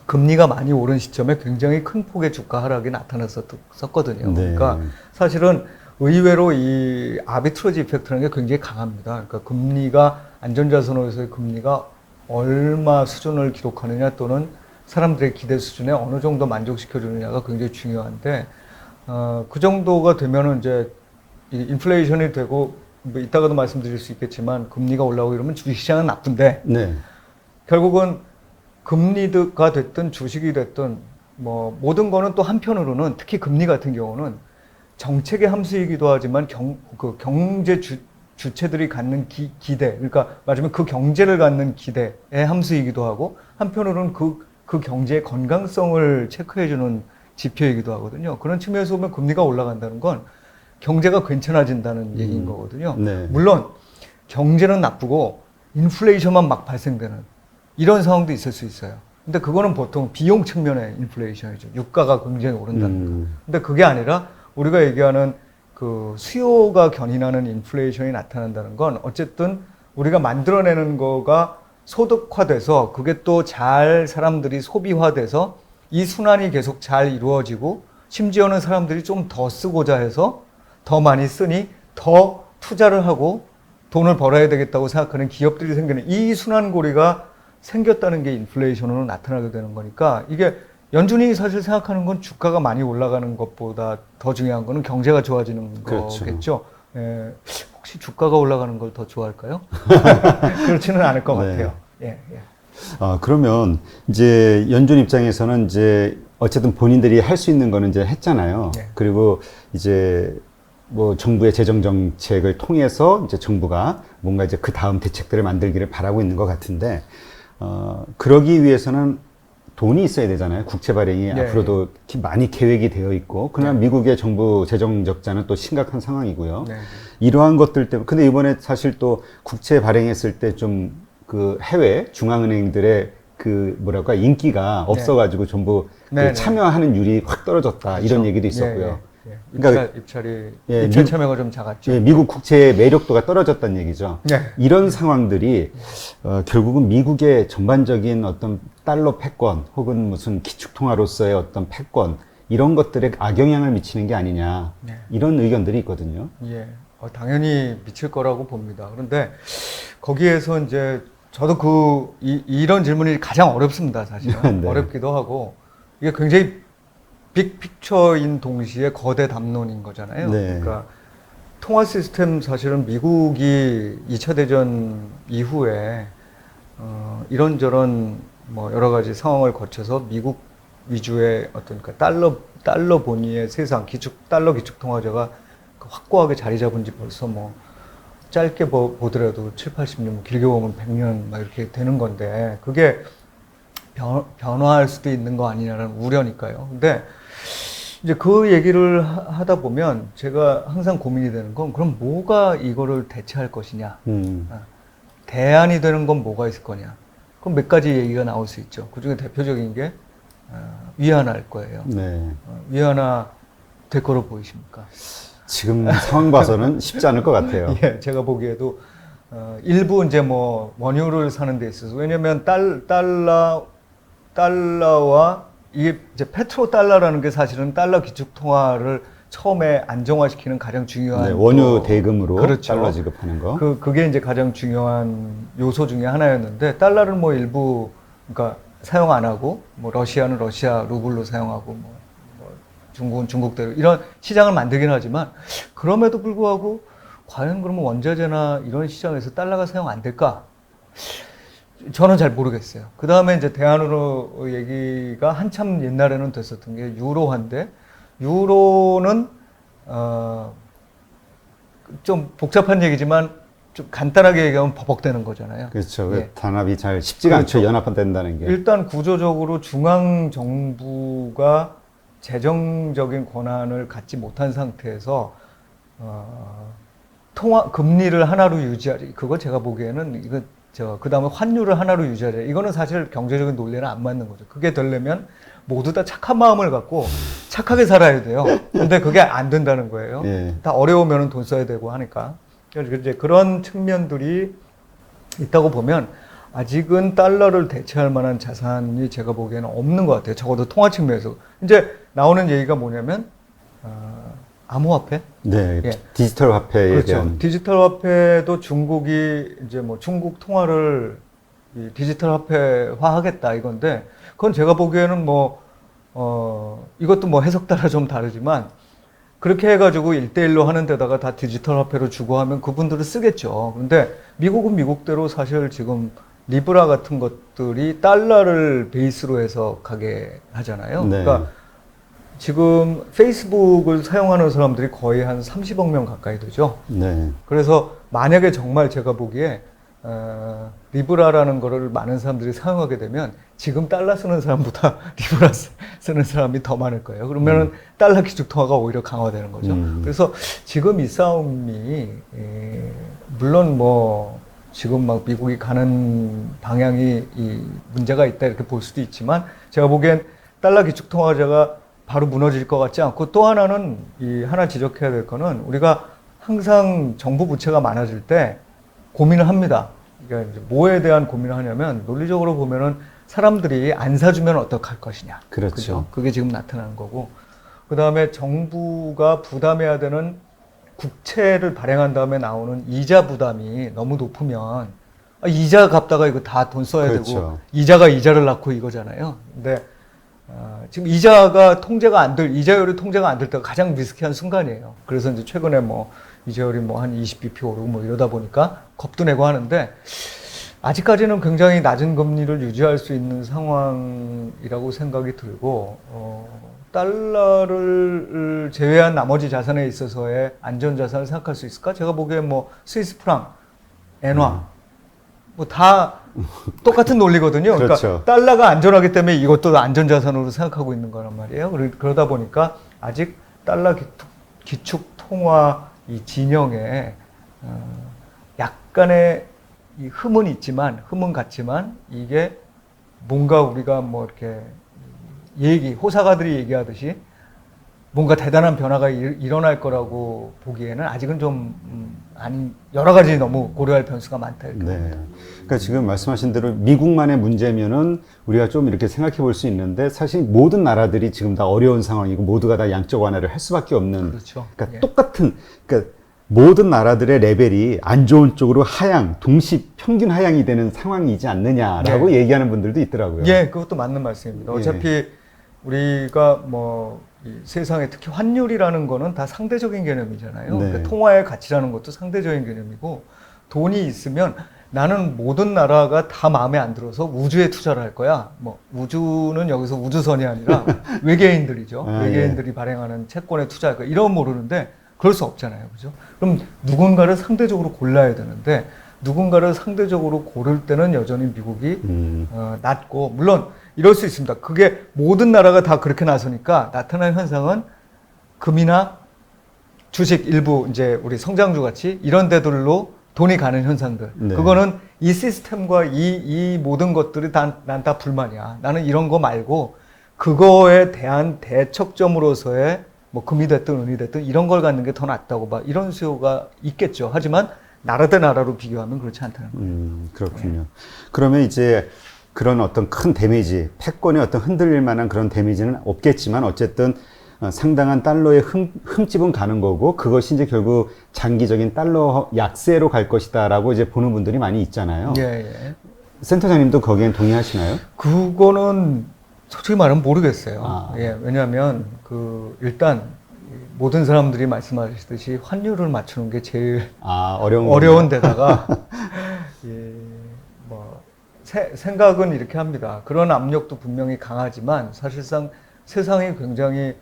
금리가 많이 오른 시점에 굉장히 큰 폭의 주가 하락이 나타났었거든요. 네. 그러니까 사실은 의외로 이 아비트러지 이펙트라는 게 굉장히 강합니다. 그러니까 금리가, 안전자산으로서의 금리가 얼마 수준을 기록하느냐 또는 사람들의 기대 수준에 어느 정도 만족시켜 주느냐가 굉장히 중요한데 그 정도가 되면은 이제 인플레이션이 되고 뭐 이따가도 말씀드릴 수 있겠지만 금리가 올라오고 이러면 주식시장은 나쁜데 네. 결국은 금리가 됐든 주식이 됐든 뭐 모든 거는 또 한편으로는 특히 금리 같은 경우는 정책의 함수이기도 하지만 경제 주체들이 갖는 기대, 그러니까 말하자면 그 경제를 갖는 기대의 함수이기도 하고 한편으로는 그 경제의 건강성을 체크해주는 지표이기도 하거든요. 그런 측면에서 보면 금리가 올라간다는 건 경제가 괜찮아진다는 얘기인 거거든요. 네. 물론 경제는 나쁘고 인플레이션만 막 발생되는 이런 상황도 있을 수 있어요. 근데 그거는 보통 비용 측면의 인플레이션이죠. 유가가 굉장히 오른다는 거. 근데 그게 아니라 우리가 얘기하는 그 수요가 견인하는 인플레이션이 나타난다는 건 어쨌든 우리가 만들어내는 거가 소득화돼서 그게 또 잘 사람들이 소비화돼서 이 순환이 계속 잘 이루어지고 심지어는 사람들이 좀 더 쓰고자 해서 더 많이 쓰니 더 투자를 하고 돈을 벌어야 되겠다고 생각하는 기업들이 생기는 이 순환고리가 생겼다는 게 인플레이션으로 나타나게 되는 거니까 이게 연준이 사실 생각하는 건 주가가 많이 올라가는 것보다 더 중요한 거는 경제가 좋아지는 그렇죠. 거겠죠. 예, 혹시 주가가 올라가는 걸 더 좋아할까요? 그렇지는 않을 것 네. 같아요. 예, 예. 그러면 이제 연준 입장에서는 이제 어쨌든 본인들이 할 수 있는 거는 이제 했잖아요. 네. 그리고 이제 뭐 정부의 재정 정책을 통해서 이제 정부가 뭔가 이제 그 다음 대책들을 만들기를 바라고 있는 것 같은데, 그러기 위해서는 돈이 있어야 되잖아요. 국채 발행이 네. 앞으로도 많이 계획이 되어 있고, 그러나 네. 미국의 정부 재정 적자는 또 심각한 상황이고요. 네. 이러한 것들 때문에, 근데 이번에 사실 또 국채 발행했을 때 좀 그 해외 중앙은행들의 그 뭐랄까 인기가 없어가지고 전부 네, 그 참여하는 율이 확 떨어졌다. 그렇죠. 이런 얘기도 있었고요. 예, 예. 그러니까 입찰 참여가 좀 작았죠. 예, 미국 국채의 매력도가 떨어졌다는 얘기죠. 네. 이런 상황들이 결국은 미국의 전반적인 어떤 달러 패권 혹은 무슨 기축통화로서의 어떤 패권 이런 것들에 악영향을 미치는 게 아니냐 네. 이런 의견들이 있거든요. 예, 당연히 미칠 거라고 봅니다. 그런데 거기에서 이제 저도 이런 질문이 가장 어렵습니다, 사실은. 네. 어렵기도 하고 이게 굉장히 빅픽처인 동시에 거대 담론인 거잖아요. 네. 그러니까 통화 시스템 사실은 미국이 2차 대전 이후에 이런저런 뭐 여러 가지 상황을 거쳐서 미국 위주의 어떤 그 달러 본위의 세상 달러 기축 통화제가 확고하게 자리 잡은 지 벌써 뭐 짧게 보더라도 7, 80년, 뭐 길게 보면 100년 막 이렇게 되는 건데 그게 변화할 수도 있는 거 아니냐라는 우려니까요. 근데 이제 그 얘기를 하다 보면 제가 항상 고민이 되는 건 그럼 뭐가 이거를 대체할 것이냐. 대안이 되는 건 뭐가 있을 거냐. 그럼 몇 가지 얘기가 나올 수 있죠. 그 중에 대표적인 게 위안화일 거예요. 네. 위안화 될 거로 보이십니까? 지금 상황 봐서는 쉽지 않을 것 같아요. 예, 제가 보기에도 일부 이제 뭐 원유를 사는 데 있어서 왜냐면 달러와 이게 이제 페트로 달러라는 게 사실은 달러 기축 통화를 처음에 안정화시키는 가장 중요한 네, 원유 대금으로 그렇죠. 달러 지급하는 거. 그게 이제 가장 중요한 요소 중에 하나였는데 달러를 뭐 일부 그러니까 사용 안 하고 뭐 러시아는 러시아 루블로 사용하고 뭐 중국은 중국대로 이런 시장을 만들긴 하지만 그럼에도 불구하고 과연 그러면 원자재나 이런 시장에서 달러가 사용 안 될까? 저는 잘 모르겠어요. 그 다음에 이제 대안으로 얘기가 한참 옛날에는 됐었던 게 유로화인데 유로는 좀 복잡한 얘기지만 좀 간단하게 얘기하면 버벅대는 거잖아요. 그렇죠. 예. 단합이 잘 쉽지가 그렇죠. 않죠. 연합된다는 게. 일단 구조적으로 중앙 정부가 재정적인 권한을 갖지 못한 상태에서 금리를 하나로 유지하지. 그거 제가 보기에는 그 다음에 환율을 하나로 유지하자. 이거는 사실 경제적인 논리는 안 맞는 거죠. 그게 되려면 모두 다 착한 마음을 갖고 착하게 살아야 돼요. 근데 그게 안 된다는 거예요. 예. 다 어려우면 돈 써야 되고 하니까. 그래서 이제 그런 측면들이 있다고 보면 아직은 달러를 대체할 만한 자산이 제가 보기에는 없는 것 같아요. 적어도 통화 측면에서. 이제 나오는 얘기가 뭐냐면, 암호화폐? 네. 예. 디지털 화폐에 그렇죠. 대한. 디지털 화폐도 중국이 이제 뭐 중국 통화를 이 디지털 화폐화 하겠다 이건데, 그건 제가 보기에는 이것도 뭐 해석 따라 좀 다르지만, 그렇게 해가지고 1대1로 하는 데다가 다 디지털 화폐로 주고 하면 그분들은 쓰겠죠. 근데 미국은 미국대로 사실 지금 리브라 같은 것들이 달러를 베이스로 해서 가게 하잖아요. 네. 그러니까 지금 페이스북을 사용하는 사람들이 거의 한 30억 명 가까이 되죠. 네. 그래서 만약에 정말 제가 보기에 리브라라는 거를 많은 사람들이 사용하게 되면 지금 달러 쓰는 사람보다 리브라 쓰는 사람이 더 많을 거예요. 그러면은 달러 기축통화가 오히려 강화되는 거죠. 그래서 지금 이 싸움이 물론 뭐 지금 막 미국이 가는 방향이 이 문제가 있다 이렇게 볼 수도 있지만, 제가 보기엔 달러 기축통화제가 바로 무너질 것 같지 않고, 또 하나는 하나 지적해야 될 거는, 우리가 항상 정부 부채가 많아질 때 고민을 합니다. 그러니까 이제 뭐에 대한 고민을 하냐면, 논리적으로 보면은 사람들이 안 사주면 어떡할 것이냐. 그렇죠. 그죠? 그게 지금 나타나는 거고, 그 다음에 정부가 부담해야 되는 국채를 발행한 다음에 나오는 이자 부담이 너무 높으면, 이자 갚다가 이거 다 돈 써야 그렇죠. 되고, 이자가 이자를 낳고 이거잖아요. 근데 지금 이자가 통제가 안 될, 이자율이 통제가 안 될 때가 가장 리스키한 순간이에요. 그래서 이제 최근에 뭐 이자율이 뭐 한 20bp 오르고 뭐 이러다 보니까 겁도 내고 하는데, 아직까지는 굉장히 낮은 금리를 유지할 수 있는 상황이라고 생각이 들고, 달러를 제외한 나머지 자산에 있어서의 안전 자산을 생각할 수 있을까? 제가 보기엔 뭐 스위스 프랑, 엔화, 뭐 다 똑같은 논리거든요. 그렇죠. 그러니까 달러가 안전하기 때문에 이것도 안전자산으로 생각하고 있는 거란 말이에요. 그러다 보니까 아직 달러 기축 통화 이 진영에 약간의 이 흠은 있지만, 흠은 같지만, 이게 뭔가 우리가 뭐 이렇게 호사가들이 얘기하듯이 뭔가 대단한 변화가 일어날 거라고 보기에는 아직은 좀 여러 가지 너무 고려할 변수가 많다 이렇게 봅니다. 네. 그러니까 지금 말씀하신 대로 미국만의 문제면은 우리가 좀 이렇게 생각해 볼 수 있는데, 사실 모든 나라들이 지금 다 어려운 상황이고 모두가 다 양적 완화를 할 수밖에 없는. 그렇죠. 그러니까 예. 똑같은, 그러니까 모든 나라들의 레벨이 안 좋은 쪽으로 하향, 동시 평균 하향이 되는 상황이지 않느냐라고 얘기하는 분들도 있더라고요. 예, 그것도 맞는 말씀입니다. 어차피 우리가 뭐 이 세상에 특히 환율이라는 거는 다 상대적인 개념이잖아요. 네. 그러니까 통화의 가치라는 것도 상대적인 개념이고, 돈이 있으면 나는 모든 나라가 다 마음에 안 들어서 우주에 투자를 할 거야. 뭐 우주는 여기서 우주선이 아니라 외계인들이죠. 외계인들이 발행하는 채권에 투자할 거야. 이러면 모르는데 그럴 수 없잖아요. 그죠? 그럼 누군가를 상대적으로 골라야 되는데, 누군가를 상대적으로 고를 때는 여전히 미국이 낮고, 물론 이럴 수 있습니다. 그게 모든 나라가 다 그렇게 나서니까 나타나는 현상은 금이나 주식 일부, 이제 우리 성장주 같이 이런 데들로 돈이 가는 현상들. 네. 그거는 이 시스템과 이 모든 것들이 난 다 불만이야. 나는 이런 거 말고 그거에 대한 대척점으로서의 뭐 금이 됐든 은이 됐든 이런 걸 갖는 게 더 낫다고 봐. 이런 수요가 있겠죠. 하지만 나라 대 나라로 비교하면 그렇지 않다는 거예요. 그렇군요. 그러면 이제 그런 어떤 큰 데미지, 패권의 어떤 흔들릴 만한 그런 데미지는 없겠지만, 어쨌든 상당한 달러의 흠집은 가는 거고, 그것이 이제 결국 장기적인 달러 약세로 갈 것이다라고 이제 보는 분들이 많이 있잖아요. 예. 센터장님도 거기엔 동의하시나요? 그거는 솔직히 말하면 모르겠어요. 아. 예, 왜냐하면 일단 모든 사람들이 말씀하시듯이 환율을 맞추는 게 제일 어려운 데다가 생각은 이렇게 합니다. 그런 압력도 분명히 강하지만 사실상 세상이 굉장히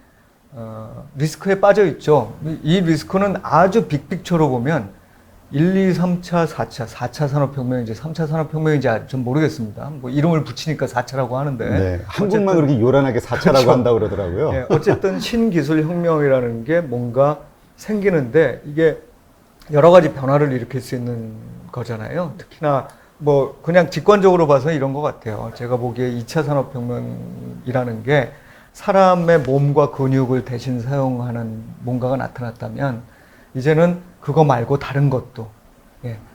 리스크에 빠져 있죠. 이 리스크는 아주 빅픽처로 보면 1, 2, 3차, 4차 산업혁명, 이제 3차 산업혁명인지 좀 모르겠습니다. 뭐 이름을 붙이니까 4차라고 하는데. 네, 한국만 그렇게 요란하게 4차라고 그렇죠. 한다고 그러더라고요. 네, 어쨌든 신기술혁명이라는 게 뭔가 생기는데, 이게 여러 가지 변화를 일으킬 수 있는 거잖아요. 특히나 뭐 그냥 직관적으로 봐서 이런 것 같아요. 제가 보기에 2차 산업혁명이라는 게 사람의 몸과 근육을 대신 사용하는 뭔가가 나타났다면, 이제는 그거 말고 다른 것도,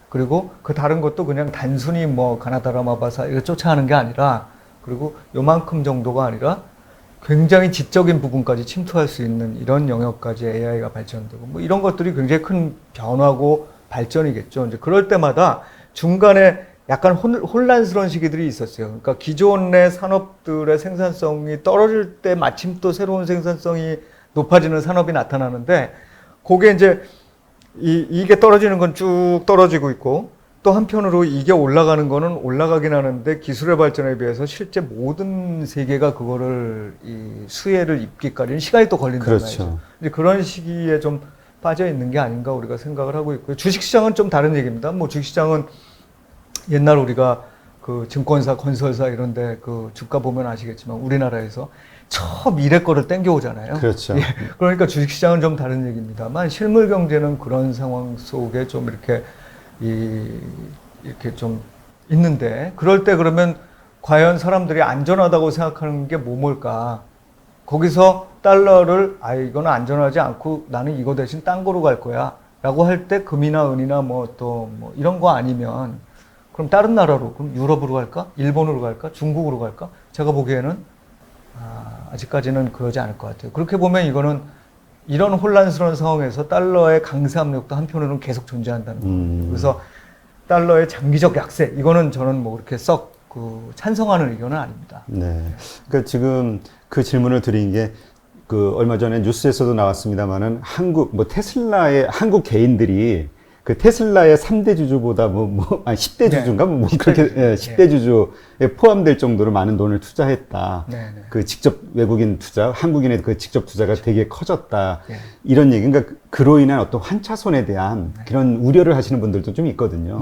그리고 그 다른 것도 그냥 단순히 뭐 가나다라마바사 이거 쫓아하는 게 아니라, 그리고 요만큼 정도가 아니라 굉장히 지적인 부분까지 침투할 수 있는 이런 영역까지 AI가 발전되고, 뭐 이런 것들이 굉장히 큰 변화고 발전이겠죠. 이제 그럴 때마다 중간에 약간 혼란스러운 시기들이 있었어요. 그러니까 기존의 산업들의 생산성이 떨어질 때 마침 또 새로운 생산성이 높아지는 산업이 나타나는데, 그게 이제 이게 떨어지는 건 쭉 떨어지고 있고, 또 한편으로 이게 올라가는 거는 올라가긴 하는데 기술의 발전에 비해서 실제 모든 세계가 그거를 이 수혜를 입기까지는 시간이 또 걸린단 그렇죠. 말이죠. 이제 그런 시기에 좀 빠져 있는 게 아닌가 우리가 생각을 하고 있고요. 주식시장은 좀 다른 얘기입니다. 뭐 주식시장은 옛날 우리가 그 증권사, 건설사 이런데 그 주가 보면 아시겠지만 우리나라에서 저 미래 거를 땡겨오잖아요. 그렇죠. 예, 그러니까 주식시장은 좀 다른 얘기입니다만 실물 경제는 그런 상황 속에 좀 이렇게 이렇게 좀 있는데, 그럴 때 그러면 과연 사람들이 안전하다고 생각하는 게 뭘까? 거기서 달러를 이거는 안전하지 않고 나는 이거 대신 딴 거로 갈 거야 라고 할 때 금이나 은이나 뭐 또 뭐 이런 거 아니면 그럼 다른 나라로, 그럼 유럽으로 갈까? 일본으로 갈까? 중국으로 갈까? 제가 보기에는 아직까지는 그러지 않을 것 같아요. 그렇게 보면 이거는 이런 혼란스러운 상황에서 달러의 강세 압력도 한편으로는 계속 존재한다는 거예요. 그래서 달러의 장기적 약세, 이거는 저는 뭐 그렇게 썩 찬성하는 의견은 아닙니다. 네. 그러니까 지금 그 질문을 드린 게 그 얼마 전에 뉴스에서도 나왔습니다만은 테슬라의 한국 개인들이 그 테슬라의 3대 주주보다 10대 주주인가? 그렇게, 10대 주주에 포함될 정도로 많은 돈을 투자했다. 그 직접 외국인 투자, 한국인의 그 직접 투자가 되게 커졌다. 이런 얘기, 그러니까 그로 인한 어떤 환차손에 대한 그런 우려를 하시는 분들도 좀 있거든요.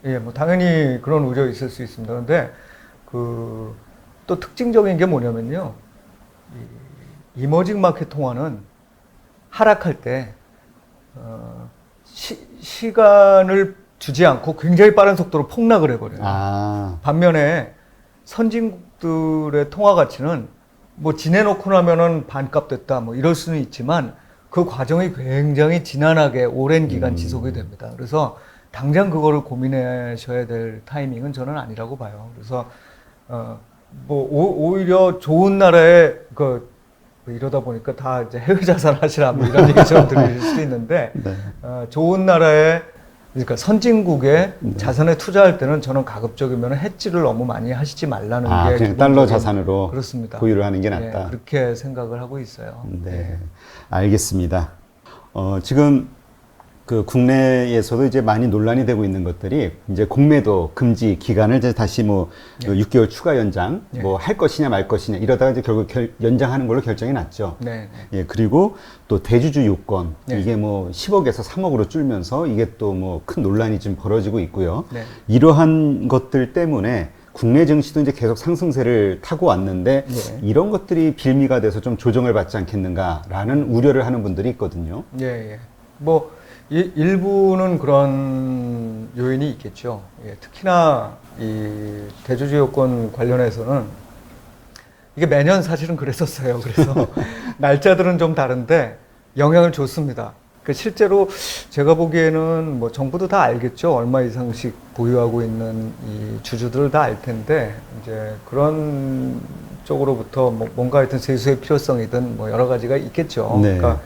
예, 뭐 당연히 그런 우려 있을 수 있습니다. 그런데 또 특징적인 게 뭐냐면요. 이머징 마켓 통화는 하락할 때, 시간을 주지 않고 굉장히 빠른 속도로 폭락을 해버려요. 반면에 선진국들의 통화 가치는 뭐 지내놓고 나면은 반값 됐다 뭐 이럴 수는 있지만 그 과정이 굉장히 지난하게 오랜 기간 지속이 됩니다. 그래서 당장 그거를 고민하셔야 될 타이밍은 저는 아니라고 봐요. 그래서 오히려 좋은 나라에 이러다 보니까 다 이제 해외 자산 하시라 뭐 이런 얘기처럼 들릴 수도 있는데, 좋은 나라에, 그러니까 선진국에 자산에 투자할 때는 저는 가급적이면 해지를 너무 많이 하시지 말라는 게 그냥 달러 자산으로 그렇습니다. 보유를 하는 게 낫다. 예, 그렇게 생각을 하고 있어요. 네, 알겠습니다. 지금 그 국내에서도 이제 많이 논란이 되고 있는 것들이 이제 공매도 금지 기간을 이제 다시 6개월 추가 연장 할 것이냐 말 것이냐 이러다가 이제 결국 연장하는 걸로 결정이 났죠. 예, 그리고 또 대주주 요건 이게 10억에서 3억으로 줄면서 이게 또 큰 논란이 좀 벌어지고 있고요. 이러한 것들 때문에 국내 증시도 이제 계속 상승세를 타고 왔는데 이런 것들이 빌미가 돼서 좀 조정을 받지 않겠는가라는 우려를 하는 분들이 있거든요. 일부는 그런 요인이 있겠죠. 특히나 이 대주주 요건 관련해서는 이게 매년 사실은 그랬었어요. 그래서 날짜들은 좀 다른데 영향을 줬습니다. 실제로 제가 보기에는 뭐 정부도 다 알겠죠. 얼마 이상씩 보유하고 있는 이 주주들을 다 알 텐데 이제 그런 쪽으로부터 뭔가 하여튼 세수의 필요성이든 뭐 여러 가지가 있겠죠. 그러니까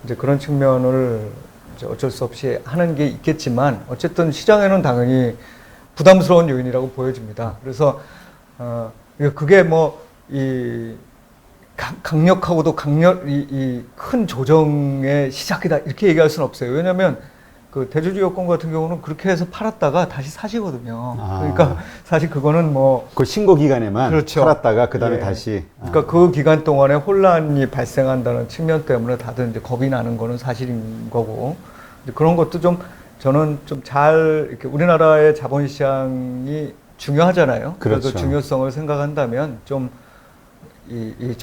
이제 그런 측면을 이제 어쩔 수 없이 하는 게 있겠지만 어쨌든 시장에는 당연히 부담스러운 요인이라고 보여집니다. 그래서 그게 강력하고도 큰 조정의 시작이다 이렇게 얘기할 수는 없어요. 왜냐하면 그 대주주 요건 같은 경우는 그렇게 해서 팔았다가 다시 사시거든요. 그러니까 사실 그거는 그 신고 기간에만 팔았다가 그 다음에 다시. 그러니까 그 기간 동안에 혼란이 발생한다는 측면 때문에 다들 이제 겁이 나는 거는 사실인 거고, 그런 것도 저는 좀 잘 이렇게 우리나라의 자본시장이 중요하잖아요. 그래서 중요성을 생각한다면 좀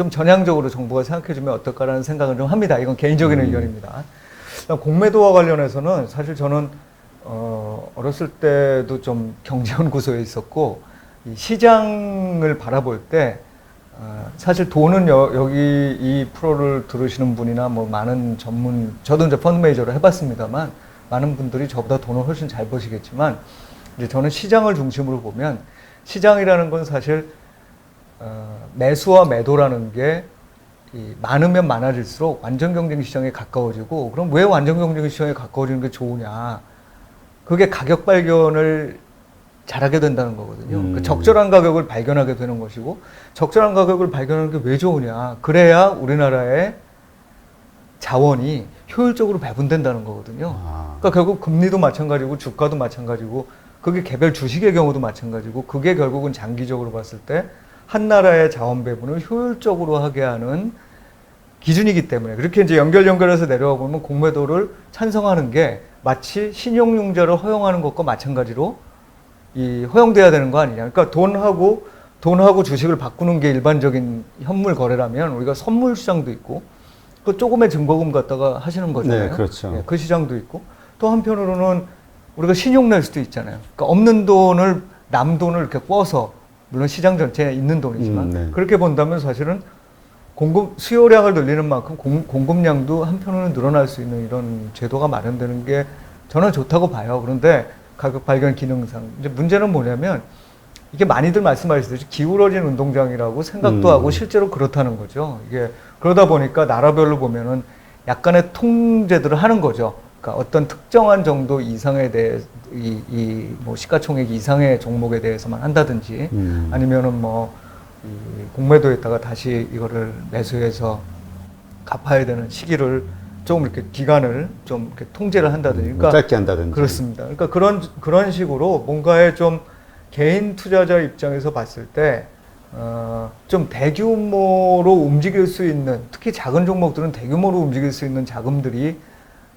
전향적으로 정부가 생각해주면 어떨까라는 생각은 좀 합니다. 이건 개인적인 의견입니다. 공매도와 관련해서는 사실 저는 어렸을 때도 좀 경제연구소에 있었고 이 시장을 바라볼 때 사실 돈은 여기 이 프로를 들으시는 분이나 많은 저도 이제 펀드 매니저를 해봤습니다만 많은 분들이 저보다 돈을 훨씬 잘 버시겠지만 이제 저는 시장을 중심으로 보면 시장이라는 건 사실 매수와 매도라는 게 많으면 많아질수록 완전 경쟁 시장에 가까워지고, 그럼 왜 완전 경쟁 시장에 가까워지는 게 좋으냐? 그게 가격 발견을 잘하게 된다는 거거든요. 그러니까 음. 적절한 가격을 발견하게 되는 것이고, 적절한 가격을 발견하는 게 왜 좋으냐. 그래야 우리나라의 자원이 효율적으로 배분된다는 거거든요. 아. 그러니까 결국 금리도 마찬가지고 주가도 마찬가지고 그게 개별 주식의 경우도 마찬가지고 그게 결국은 장기적으로 봤을 때 한 나라의 자원 배분을 효율적으로 하게 하는 기준이기 때문에 그렇게 이제 연결해서 내려와 보면 공매도를 찬성하는 게 마치 신용융자를 허용하는 것과 마찬가지로 허용돼야 되는 거 아니냐. 그러니까 돈하고 주식을 바꾸는 게 일반적인 현물 거래라면 우리가 선물 시장도 있고 그 조금의 증거금 갖다가 하시는 거잖아요. 네, 그렇죠. 예, 그 시장도 있고 또 한편으로는 우리가 신용 낼 수도 있잖아요. 그러니까 없는 돈을 남 돈을 이렇게 꿔서 물론 시장 전체에 있는 돈이지만 네. 그렇게 본다면 사실은 수요량을 늘리는 만큼 공급량도 한편으로는 늘어날 수 있는 이런 제도가 마련되는 게 저는 좋다고 봐요. 그런데 가격 발견 기능상 이제 문제는 뭐냐면 이게 많이들 말씀하시듯이 기울어진 운동장이라고 생각도 하고 실제로 그렇다는 거죠. 이게 그러다 보니까 나라별로 보면은 약간의 통제들을 하는 거죠. 그러니까 어떤 특정한 정도 이상에 대해 뭐 시가총액 이상의 종목에 대해서만 한다든지 아니면은 이 공매도에다가 다시 이거를 매수해서 갚아야 되는 시기를 좀 이렇게 기간을 좀 이렇게 통제를 한다든지 그러니까 짧게 한다든지 그렇습니다. 그러니까 그런 식으로 뭔가에 좀 개인 투자자 입장에서 봤을 때 좀 대규모로 움직일 수 있는 특히 작은 종목들은 대규모로 움직일 수 있는 자금들이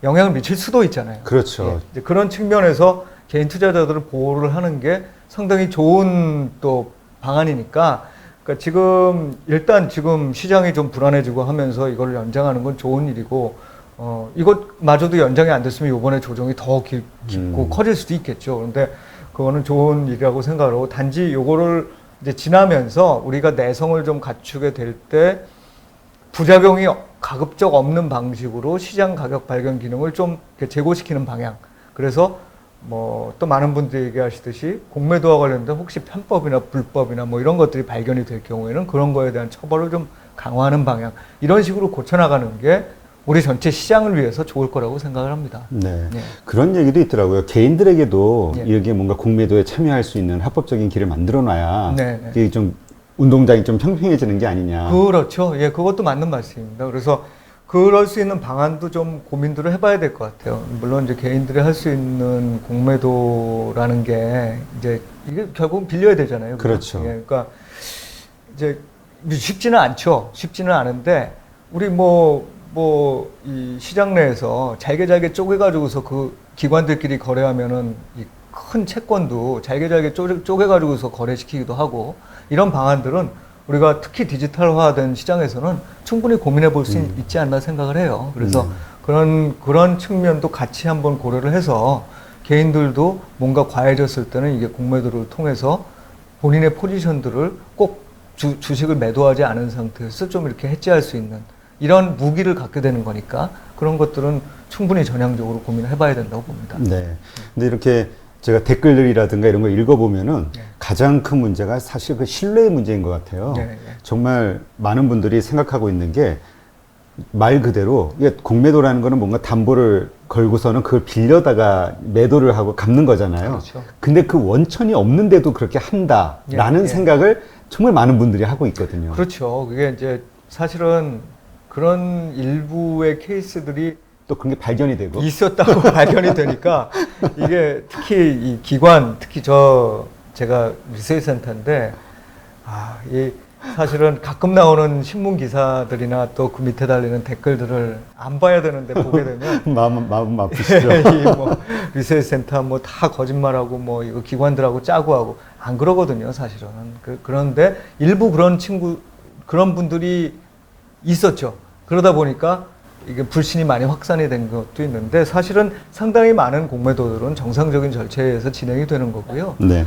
영향을 미칠 수도 있잖아요. 그렇죠. 예, 그런 측면에서 개인 투자자들을 보호를 하는 게 상당히 좋은 또 방안이니까 그러니까 일단 지금 시장이 좀 불안해지고 하면서 이걸 연장하는 건 좋은 일이고 이것마저도 연장이 안 됐으면 이번에 조정이 더 깊고 커질 수도 있겠죠. 그런데 그거는 좋은 일이라고 생각하고 단지 요거를 이제 지나면서 우리가 내성을 좀 갖추게 될 때 부작용이 가급적 없는 방식으로 시장 가격 발견 기능을 좀 제고시키는 방향. 그래서 또 많은 분들이 얘기하시듯이 공매도와 관련된 혹시 편법이나 불법이나 뭐 이런 것들이 발견이 될 경우에는 그런 거에 대한 처벌을 좀 강화하는 방향. 이런 식으로 고쳐나가는 게 우리 전체 시장을 위해서 좋을 거라고 생각을 합니다. 네. 예. 그런 얘기도 있더라고요. 개인들에게도 예. 이렇게 뭔가 공매도에 참여할 수 있는 합법적인 길을 만들어 놔야 네, 네. 이게 좀 운동장이 좀 평평해지는 게 아니냐. 그렇죠. 예, 그것도 맞는 말씀입니다. 그래서 그럴 수 있는 방안도 좀 고민들을 해봐야 될 것 같아요. 물론 이제 개인들이 할 수 있는 공매도라는 게 이제 이게 결국 빌려야 되잖아요. 그렇죠. 예, 그러니까 이제 쉽지는 않죠. 쉽지는 않은데 우리 이 시장 내에서 잘게 쪼개가지고서 그 기관들끼리 거래하면은 이 큰 채권도 잘게 쪼개가지고서 거래시키기도 하고 이런 방안들은 우리가 특히 디지털화된 시장에서는 충분히 고민해 볼 수 있지 않나 생각을 해요. 그래서 그런 측면도 같이 한번 고려를 해서 개인들도 뭔가 과해졌을 때는 이게 공매도를 통해서 본인의 포지션들을 꼭 주식을 매도하지 않은 상태에서 좀 이렇게 해지할 수 있는 이런 무기를 갖게 되는 거니까 그런 것들은 충분히 전향적으로 고민을 해봐야 된다고 봅니다. 네. 근데 이렇게 제가 댓글들이라든가 이런 거 읽어보면은 네. 가장 큰 문제가 사실 그 신뢰의 문제인 것 같아요. 네, 네. 정말 많은 분들이 생각하고 있는 게 말 그대로 이게 공매도라는 거는 뭔가 담보를 걸고서는 그걸 빌려다가 매도를 하고 갚는 거잖아요. 그렇죠. 근데 그 원천이 없는데도 그렇게 한다라는 예. 생각을 정말 많은 분들이 하고 있거든요. 그렇죠. 그게 이제 사실은 그런 일부의 케이스들이 또 그런 게 발견이 되고. 있었다고 발견이 되니까 이게 특히 이 기관, 특히 제가 리서치센터인데 이 사실은 가끔 나오는 신문 기사들이나 또 그 밑에 달리는 댓글들을 안 봐야 되는데 보게 되면 마음 아프시죠? 이 리서치센터 다 거짓말하고 이거 기관들하고 짜고 하고 안 그러거든요, 사실은. 그런데 일부 그런 분들이 있었죠. 그러다 보니까 이게 불신이 많이 확산이 된 것도 있는데 사실은 상당히 많은 공매도들은 정상적인 절차에 의해서 진행이 되는 거고요. 네.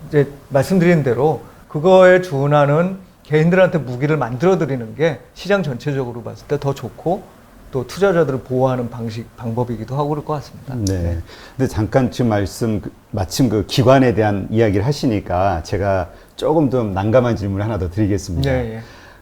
이제 말씀드린 대로 그거에 준하는 개인들한테 무기를 만들어 드리는 게 시장 전체적으로 봤을 때 더 좋고 또 투자자들을 보호하는 방법이기도 하고 그럴 것 같습니다. 네. 근데 잠깐 지금 마침 그 기관에 대한 이야기를 하시니까 제가 조금 좀 난감한 질문을 하나 더 드리겠습니다. 예.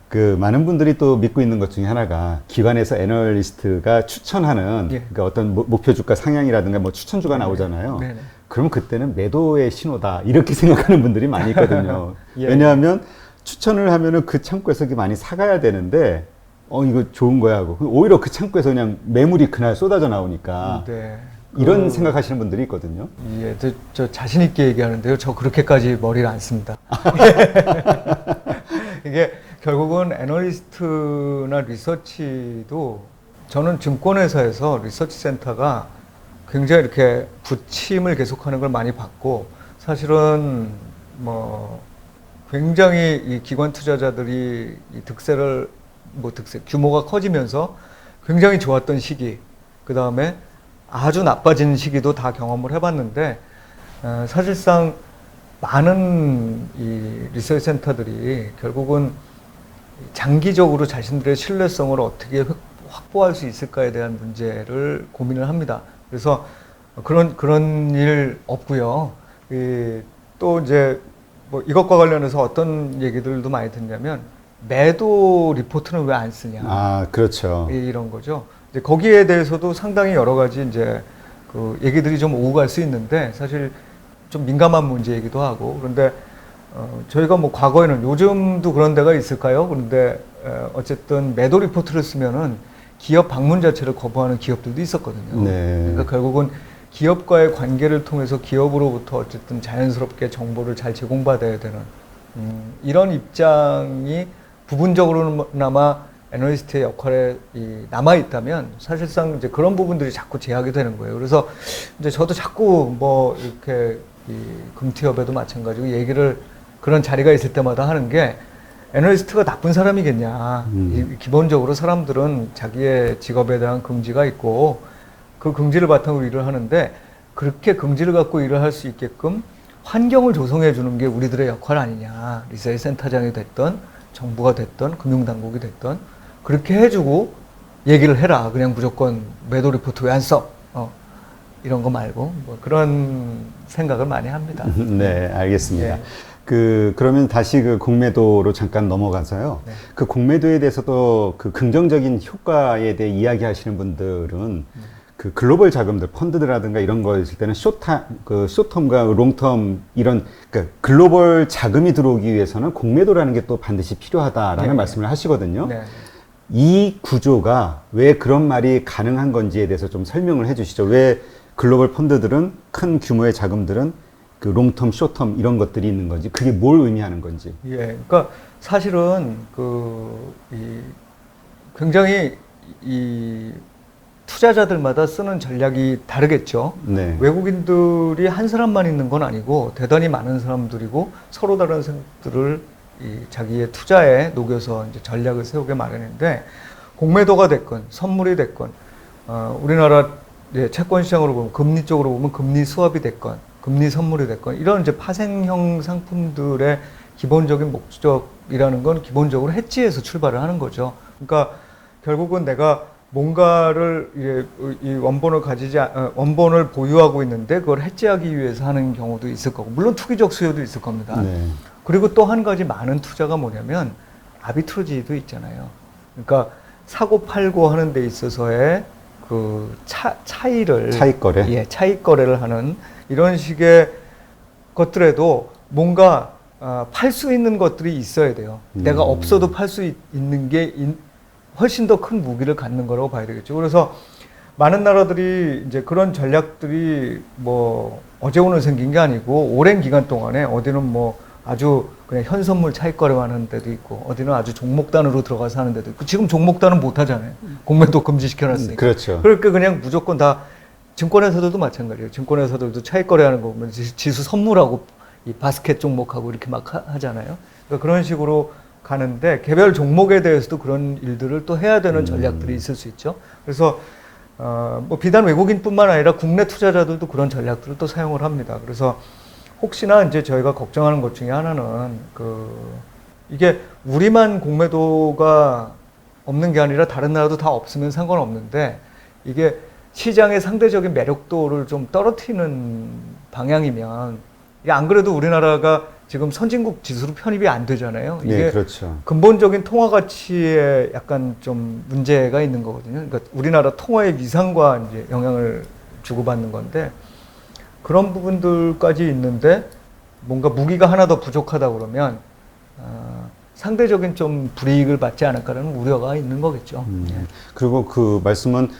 그 많은 분들이 또 믿고 있는 것 중에 하나가 기관에서 애널리스트가 추천하는 예. 그러니까 어떤 목표 주가 상향이라든가 추천주가 나오잖아요. 네네. 그러면 그때는 매도의 신호다 이렇게 생각하는 분들이 많이 있거든요. 예. 왜냐하면 추천을 하면은 그 창구에서 많이 사가야 되는데 이거 좋은 거야 하고 오히려 그 창구에서 그냥 매물이 그날 쏟아져 나오니까 네. 이런 생각하시는 분들이 있거든요. 예, 저 자신 있게 얘기하는데요. 저 그렇게까지 머리를 안 씁니다. 이게 결국은 애널리스트나 리서치도 저는 증권회사에서 리서치 센터가 굉장히 이렇게 부침을 계속하는 걸 많이 봤고 사실은 뭐 굉장히 이 기관 투자자들이 이 득세를 규모가 커지면서 굉장히 좋았던 시기, 그 다음에 아주 나빠진 시기도 다 경험을 해봤는데 사실상 많은 이 리서치 센터들이 결국은 장기적으로 자신들의 신뢰성을 어떻게 확보할 수 있을까에 대한 문제를 고민을 합니다. 그래서 그런 일 없고요. 또 이제 뭐 이것과 관련해서 어떤 얘기들도 많이 듣냐면 매도 리포트는 왜 안 쓰냐. 아, 그렇죠. 이런 거죠. 이제 거기에 대해서도 상당히 여러 가지 이제 그 얘기들이 좀 오고 갈 수 있는데 사실 좀 민감한 문제이기도 하고 그런데 저희가 뭐 과거에는 요즘도 그런 데가 있을까요? 그런데 어쨌든 매도 리포트를 쓰면은 기업 방문 자체를 거부하는 기업들도 있었거든요. 네. 그러니까 결국은 기업과의 관계를 통해서 기업으로부터 어쨌든 자연스럽게 정보를 잘 제공받아야 되는 이런 입장이 부분적으로나마 애널리스트의 역할에 남아 있다면 사실상 이제 그런 부분들이 자꾸 제약이 되는 거예요. 그래서 이제 저도 자꾸 뭐 이렇게 금티업에도 마찬가지고 얘기를 그런 자리가 있을 때마다 하는 게 애널리스트가 나쁜 사람이겠냐. 기본적으로 사람들은 자기의 직업에 대한 긍지가 있고 그 긍지를 바탕으로 일을 하는데 그렇게 긍지를 갖고 일을 할 수 있게끔 환경을 조성해 주는 게 우리들의 역할 아니냐. 리서치 센터장이 됐던 정부가 됐던 금융당국이 됐던 그렇게 해주고 얘기를 해라. 그냥 무조건 매도 리포트 왜 안 써? 이런 거 말고 뭐 그런 생각을 많이 합니다. 네, 알겠습니다. 예. 그러면 다시 그 공매도로 잠깐 넘어가서요. 네. 그 공매도에 대해서도 그 긍정적인 효과에 대해 이야기하시는 분들은 그 글로벌 자금들, 펀드라든가 이런 거 있을 때는 숏텀과 롱텀 이런 그러니까 글로벌 자금이 들어오기 위해서는 공매도라는 게 또 반드시 필요하다라는 네. 말씀을 하시거든요. 네. 이 구조가 왜 그런 말이 가능한 건지에 대해서 좀 설명을 해 주시죠. 왜 글로벌 펀드들은 큰 규모의 자금들은 그 롱텀, 숏텀 이런 것들이 있는 건지 그게 뭘 의미하는 건지. 예, 그러니까 사실은 굉장히 투자자들마다 쓰는 전략이 다르겠죠. 네. 외국인들이 한 사람만 있는 건 아니고 대단히 많은 사람들이고 서로 다른 생각들을 자기의 투자에 녹여서 이제 전략을 세우게 마련인데 공매도가 됐건 선물이 됐건 우리나라 채권 시장으로 보면 금리 쪽으로 보면 금리 수합이 됐건 금리 선물이 됐건 이런 이제 파생형 상품들의 기본적인 목적이라는 건 기본적으로 해지에서 출발을 하는 거죠. 그러니까 결국은 내가 뭔가를 이 원본을 보유하고 있는데 그걸 해지하기 위해서 하는 경우도 있을 거고 물론 투기적 수요도 있을 겁니다. 네. 그리고 또 한 가지 많은 투자가 뭐냐면 아비트러지도 있잖아요. 그러니까 사고 팔고 하는 데 있어서의 그 차익거래? 예, 차익거래를 하는 이런 식의 것들에도 뭔가 팔 수 있는 것들이 있어야 돼요. 내가 없어도 팔 수 있는 게 훨씬 더 큰 무기를 갖는 거라고 봐야 되겠죠. 그래서 많은 나라들이 이제 그런 전략들이 뭐 어제 오늘 생긴 게 아니고 오랜 기간 동안에 어디는 뭐 아주 그냥 현선물 차익거래만 하는 데도 있고 어디는 아주 종목단으로 들어가서 하는 데도 있고 지금 종목단은 못 하잖아요. 공매도 금지시켜놨으니까. 그렇죠. 그러니까 그냥 무조건 다 증권회사들도 마찬가지예요. 증권회사들도 차익거래하는 거 보면 지수 선물하고 이 바스켓 종목하고 이렇게 막 하잖아요. 그러니까 그런 식으로 가는데 개별 종목에 대해서도 그런 일들을 또 해야 되는 전략들이 있을 수 있죠. 그래서 뭐 비단 외국인뿐만 아니라 국내 투자자들도 그런 전략들을 또 사용을 합니다. 그래서 혹시나 이제 저희가 걱정하는 것 중에 하나는 이게 우리만 공매도가 없는 게 아니라 다른 나라도 다 없으면 상관없는데 이게 시장의 상대적인 매력도를 좀 떨어뜨리는 방향이면 이게 안 그래도 우리나라가 지금 선진국 지수로 편입이 안 되잖아요. 이게 네, 그렇죠. 근본적인 통화 가치에 약간 좀 문제가 있는 거거든요. 그러니까 우리나라 통화의 위상과 이제 영향을 주고받는 건데 그런 부분들까지 있는데 뭔가 무기가 하나 더 부족하다 그러면 상대적인 좀 불이익을 받지 않을까라는 우려가 있는 거겠죠. 예. 그리고 그 말씀은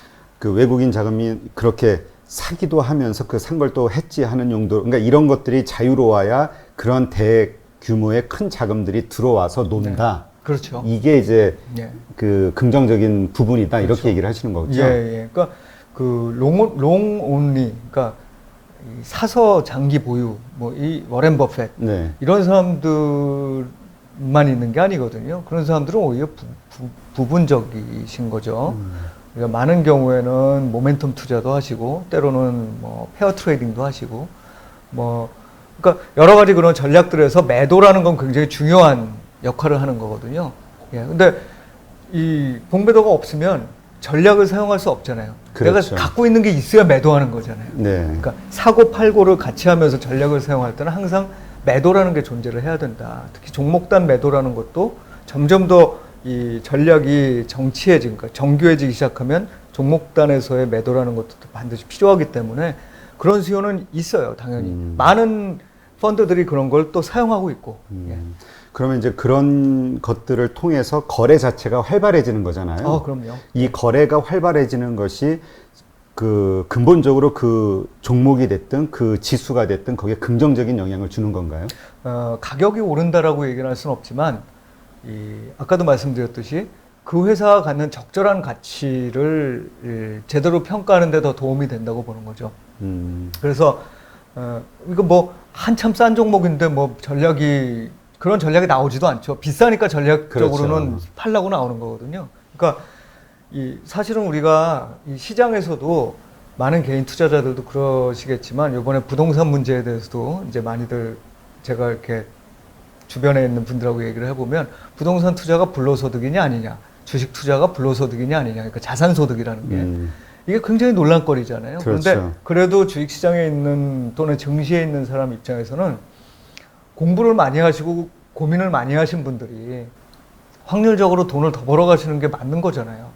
그 외국인 자금이 그렇게 사기도 하면서 그 산 걸 또 했지 하는 용도, 그러니까 이런 것들이 자유로워야 그런 대규모의 큰 자금들이 들어와서 논다. 네. 그렇죠. 이게 이제 예. 그 긍정적인 부분이다. 그렇죠. 이렇게 얘기를 하시는 거죠. 예, 예. 그러니까 그 롱 온리, 그러니까 이 사서 장기 보유, 뭐 이 워렌 버핏 네. 이런 사람들만 있는 게 아니거든요. 그런 사람들은 오히려 부분적이신 거죠. 그러니까 많은 경우에는 모멘텀 투자도 하시고, 때로는 뭐 페어 트레이딩도 하시고, 뭐 그러니까 여러 가지 그런 전략들에서 매도라는 건 굉장히 중요한 역할을 하는 거거든요. 예. 근데 이 공매도가 없으면 전략을 사용할 수 없잖아요. 그렇죠. 내가 갖고 있는 게 있어야 매도하는 거잖아요. 네. 그러니까 사고 팔고를 같이 하면서 전략을 사용할 때는 항상 매도라는 게 존재를 해야 된다. 특히 종목단 매도라는 것도 점점 더 이 전략이 그러니까 정교해지기 시작하면 종목단에서의 매도라는 것도 반드시 필요하기 때문에 그런 수요는 있어요, 당연히. 많은 펀드들이 그런 걸 또 사용하고 있고. 예. 그러면 이제 그런 것들을 통해서 거래 자체가 활발해지는 거잖아요. 그럼요. 이 거래가 활발해지는 것이 그 근본적으로 그 종목이 됐든 그 지수가 됐든 거기에 긍정적인 영향을 주는 건가요? 가격이 오른다라고 얘기는 할 수는 없지만, 아까도 말씀드렸듯이 그 회사가 갖는 적절한 가치를 제대로 평가하는 데 더 도움이 된다고 보는 거죠. 그래서, 이거 뭐 한참 싼 종목인데 뭐 그런 전략이 나오지도 않죠. 비싸니까 전략적으로는 그렇죠. 팔라고 나오는 거거든요. 그러니까 사실은 우리가 이 시장에서도 많은 개인 투자자들도 그러시겠지만 이번에 부동산 문제에 대해서도 이제 많이들 제가 이렇게 주변에 있는 분들하고 얘기를 해보면 부동산 투자가 불로소득이냐 아니냐, 주식 투자가 불로소득이냐 아니냐, 그러니까 자산소득이라는 게 이게 굉장히 논란거리잖아요. 그렇죠. 그런데 그래도 주식시장에 있는 또는 증시에 있는 사람 입장에서는 공부를 많이 하시고 고민을 많이 하신 분들이 확률적으로 돈을 더 벌어가시는 게 맞는 거잖아요.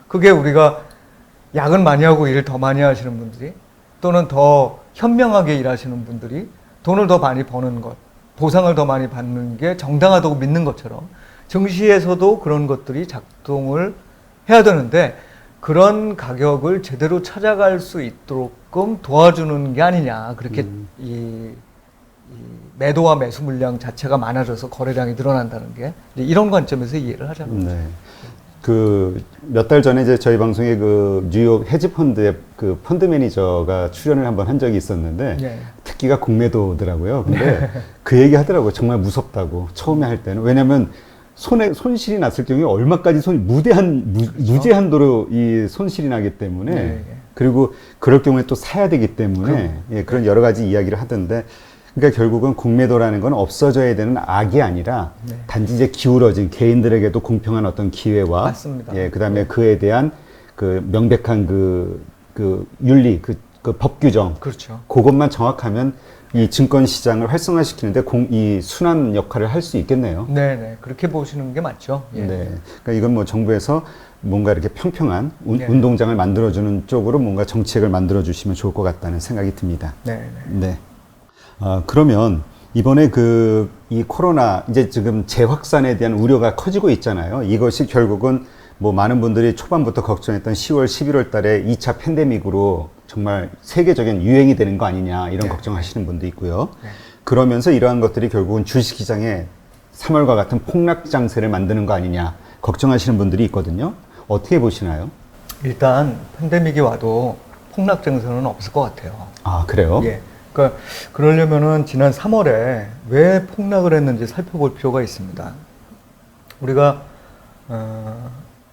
그게 우리가 야근 많이 하고 일을 더 많이 하시는 분들이 또는 더 현명하게 일하시는 분들이 돈을 더 많이 버는 것, 보상을 더 많이 받는 게 정당하다고 믿는 것처럼 증시에서도 그런 것들이 작동을 해야 되는데 그런 가격을 제대로 찾아갈 수 있도록끔 도와주는 게 아니냐. 그렇게 이 매도와 매수 물량 자체가 많아져서 거래량이 늘어난다는 게 이런 관점에서 이해를 하자는 거죠. 네. 그 몇 달 전에 이제 저희 방송에 그 뉴욕 헤지 펀드의 그 펀드 매니저가 출연을 한번 한 적이 있었는데 네. 특기가 공매도더라고요. 근데 그 얘기 하더라고요. 정말 무섭다고 처음에 할 때는. 왜냐하면 손실이 났을 경우에 얼마까지 무제한도로 이 손실이 나기 때문에 네. 그리고 그럴 경우에 또 사야 되기 때문에 예, 그런 여러 가지 이야기를 하던데, 그러니까 결국은 공매도라는 건 없어져야 되는 악이 아니라 네. 단지 이제 기울어진 개인들에게도 공평한 어떤 기회와 맞습니다. 예, 그다음에 그에 대한 그 명백한 그 윤리, 그 법 규정, 그렇죠. 그것만 정확하면 이 증권 시장을 활성화시키는데 이 순환 역할을 할 수 있겠네요. 네, 그렇게 보시는 게 맞죠. 예. 네. 그러니까 이건 뭐 정부에서 뭔가 이렇게 평평한 네. 운동장을 만들어주는 쪽으로 뭔가 정책을 만들어주시면 좋을 것 같다는 생각이 듭니다. 네. 네. 그러면 이번에 이 코로나 이제 지금 재확산에 대한 우려가 커지고 있잖아요. 이것이 결국은 뭐 많은 분들이 초반부터 걱정했던 10월, 11월 달에 2차 팬데믹으로 정말 세계적인 유행이 되는 거 아니냐 이런 네. 걱정하시는 분도 있고요. 네. 그러면서 이러한 것들이 결국은 주식시장에 3월과 같은 폭락 장세를 만드는 거 아니냐 걱정하시는 분들이 있거든요. 어떻게 보시나요? 일단 팬데믹이 와도 폭락 증세는 없을 것 같아요. 아, 그래요? 예. 그러니까 그러려면은 지난 3월에 왜 폭락을 했는지 살펴볼 필요가 있습니다. 우리가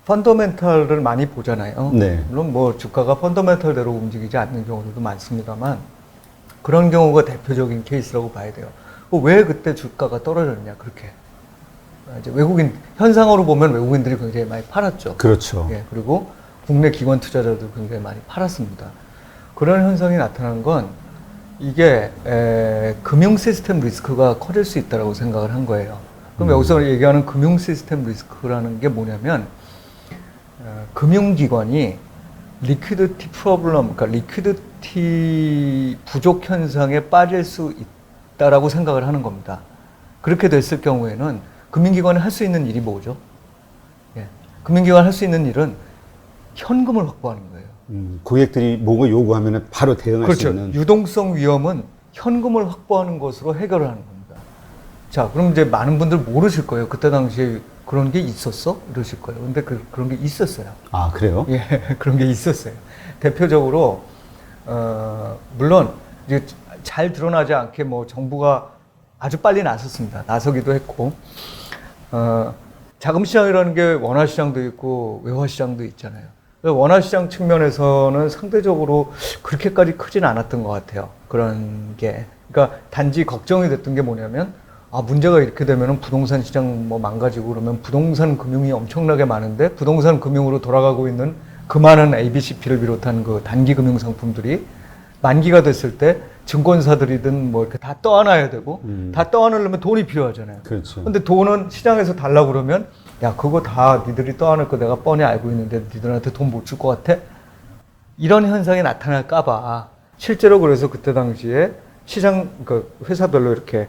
펀더멘탈을 많이 보잖아요. 네. 물론 뭐 주가가 펀더멘탈대로 움직이지 않는 경우들도 많습니다만 그런 경우가 대표적인 케이스라고 봐야 돼요. 왜 그때 주가가 떨어졌냐 그렇게. 이제 현상으로 보면 외국인들이 굉장히 많이 팔았죠. 그렇죠. 예, 그리고 국내 기관 투자자도 굉장히 많이 팔았습니다. 그런 현상이 나타난 건 이게 금융 시스템 리스크가 커질 수 있다고 생각을 한 거예요. 그럼 여기서 얘기하는 금융 시스템 리스크라는 게 뭐냐면 금융기관이 리퀴디티 프로블럼, 그러니까 리퀴디티 부족 현상에 빠질 수 있다라고 생각을 하는 겁니다. 그렇게 됐을 경우에는 금융기관이 할 수 있는 일이 뭐죠? 예. 금융기관이 할 수 있는 일은 현금을 확보하는 거예요. 고객들이 뭐고 요구하면 바로 대응할 그렇죠. 수 있는. 유동성 위험은 현금을 확보하는 것으로 해결을 하는 겁니다. 자, 그럼 이제 많은 분들 모르실 거예요. 그때 당시에 그런 게 있었어? 이러실 거예요. 근데 그런 게 있었어요. 아, 그래요? 예, 그런 게 있었어요. 대표적으로, 물론, 이제 잘 드러나지 않게 뭐 정부가 아주 빨리 나섰습니다. 나서기도 했고, 자금시장이라는 게 원화시장도 있고 외화시장도 있잖아요. 원화시장 측면에서는 상대적으로 그렇게까지 크진 않았던 것 같아요. 그런 게. 그러니까 단지 걱정이 됐던 게 뭐냐면, 아, 문제가 이렇게 되면은 부동산 시장 뭐 망가지고 그러면 부동산 금융이 엄청나게 많은데 부동산 금융으로 돌아가고 있는 그 많은 ABCP를 비롯한 그 단기 금융 상품들이 만기가 됐을 때 증권사들이든 뭐 이렇게 다 떠안아야 되고 다 떠안으려면 돈이 필요하잖아요. 그렇죠. 근데 돈은 시장에서 달라고 그러면 야, 그거 다 니들이 떠안을 거 내가 뻔히 알고 있는데 니들한테 돈 못 줄 것 같아? 이런 현상이 나타날까봐 실제로 그래서 그때 당시에 시장, 그 회사별로 이렇게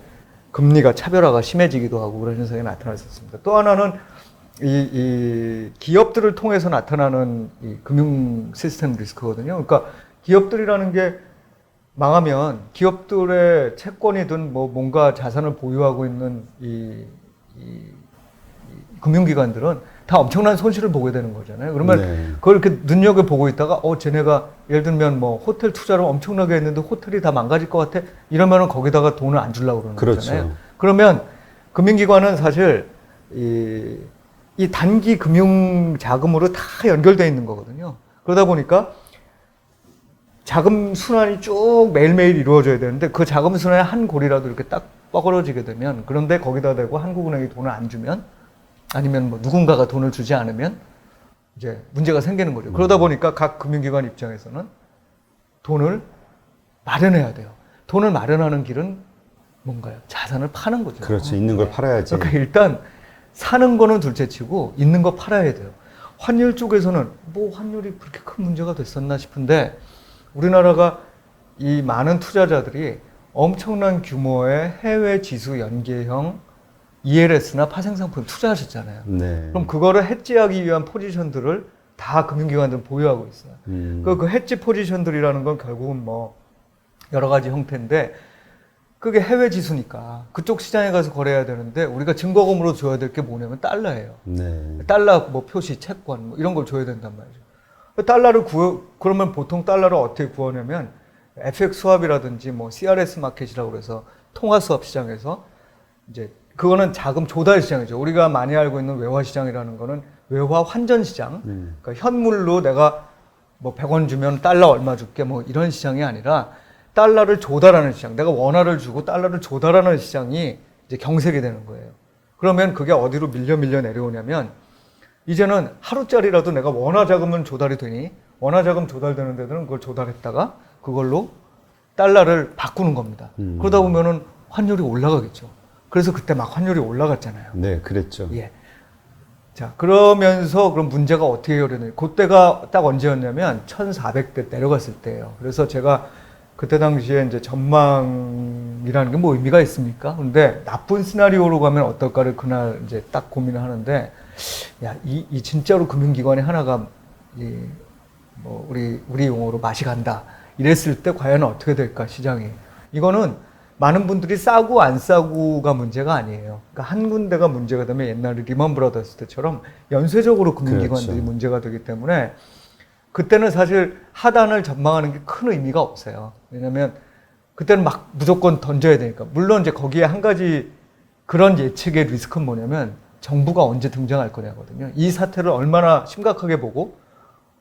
금리가 차별화가 심해지기도 하고 그런 현상이 나타났었습니다. 또 하나는 이 기업들을 통해서 나타나는 이 금융 시스템 리스크거든요. 그러니까 기업들이라는 게 망하면 기업들의 채권이든 뭐 뭔가 자산을 보유하고 있는 이 금융기관들은 다 엄청난 손실을 보게 되는 거잖아요. 그러면 네. 그걸 이렇게 눈여겨보고 있다가 쟤네가 예를 들면 뭐 호텔 투자를 엄청나게 했는데 호텔이 다 망가질 것 같아? 이러면은 거기다가 돈을 안 주려고 그러는 그렇죠. 거잖아요. 그러면 금융기관은 사실 이 단기 금융 자금으로 다 연결되어 있는 거거든요. 그러다 보니까 자금 순환이 쭉 매일매일 이루어져야 되는데 그 자금 순환의 한 골이라도 이렇게 딱 뻐그러지게 되면 그런데 거기다 대고 한국은행이 돈을 안 주면 아니면 뭐 누군가가 돈을 주지 않으면 이제 문제가 생기는 거죠. 그러다 보니까 각 금융기관 입장에서는 돈을 마련해야 돼요. 돈을 마련하는 길은 뭔가요? 자산을 파는 거죠. 그렇죠. 있는 걸 팔아야지. 그러니까 일단 사는 거는 둘째치고 있는 거 팔아야 돼요. 환율 쪽에서는 뭐 환율이 그렇게 큰 문제가 됐었나 싶은데 우리나라가 이 많은 투자자들이 엄청난 규모의 해외 지수 연계형 ELS나 파생상품 투자하셨잖아요. 네. 그럼 그거를 해지하기 위한 포지션들을 다 금융기관들은 보유하고 있어요. 그 해지 포지션들이라는 건 결국은 뭐 여러 가지 형태인데 그게 해외 지수니까 그쪽 시장에 가서 거래해야 되는데 우리가 증거금으로 줘야 될 게 뭐냐면 달러예요. 네. 달러 뭐 표시, 채권 뭐 이런 걸 줘야 된단 말이죠. 달러를 그러면 보통 달러를 어떻게 구하냐면 FX 수합이라든지 뭐 CRS 마켓이라고 그래서 통화 수합 시장에서 이제 그거는 자금 조달 시장이죠. 우리가 많이 알고 있는 외화 시장이라는 거는 외화 환전 시장. 그러니까 현물로 내가 뭐 100원 주면 달러 얼마 줄게 뭐 이런 시장이 아니라 달러를 조달하는 시장. 내가 원화를 주고 달러를 조달하는 시장이 이제 경색이 되는 거예요. 그러면 그게 어디로 밀려 내려오냐면 이제는 하루짜리라도 내가 원화 자금은 조달이 되니 원화 자금 조달되는 데들은 그걸 조달했다가 그걸로 달러를 바꾸는 겁니다. 그러다 보면은 환율이 올라가겠죠. 그래서 그때 막 환율이 올라갔잖아요. 네, 그랬죠. 예. 자, 그러면서 그럼 문제가 어떻게 해결되느냐. 그때가 딱 언제였냐면 1400대 내려갔을 때예요. 그래서 제가 그때 당시에 이제 전망이라는 게 뭐 의미가 있습니까? 근데 나쁜 시나리오로 가면 어떨까를 그날 이제 딱 고민을 하는데, 야, 이 진짜로 금융기관이 하나가 뭐 우리 용어로 맛이 간다. 이랬을 때 과연 어떻게 될까 시장이. 이거는 많은 분들이 싸고 안 싸고가 문제가 아니에요. 그러니까 한 군데가 문제가 되면 옛날에 리먼 브라더스 때처럼 연쇄적으로 금융기관들이 그렇죠. 문제가 되기 때문에 그때는 사실 하단을 전망하는 게 큰 의미가 없어요. 왜냐면 그때는 막 무조건 던져야 되니까. 물론 이제 거기에 한 가지 그런 예측의 리스크는 뭐냐면 정부가 언제 등장할 거냐거든요. 이 사태를 얼마나 심각하게 보고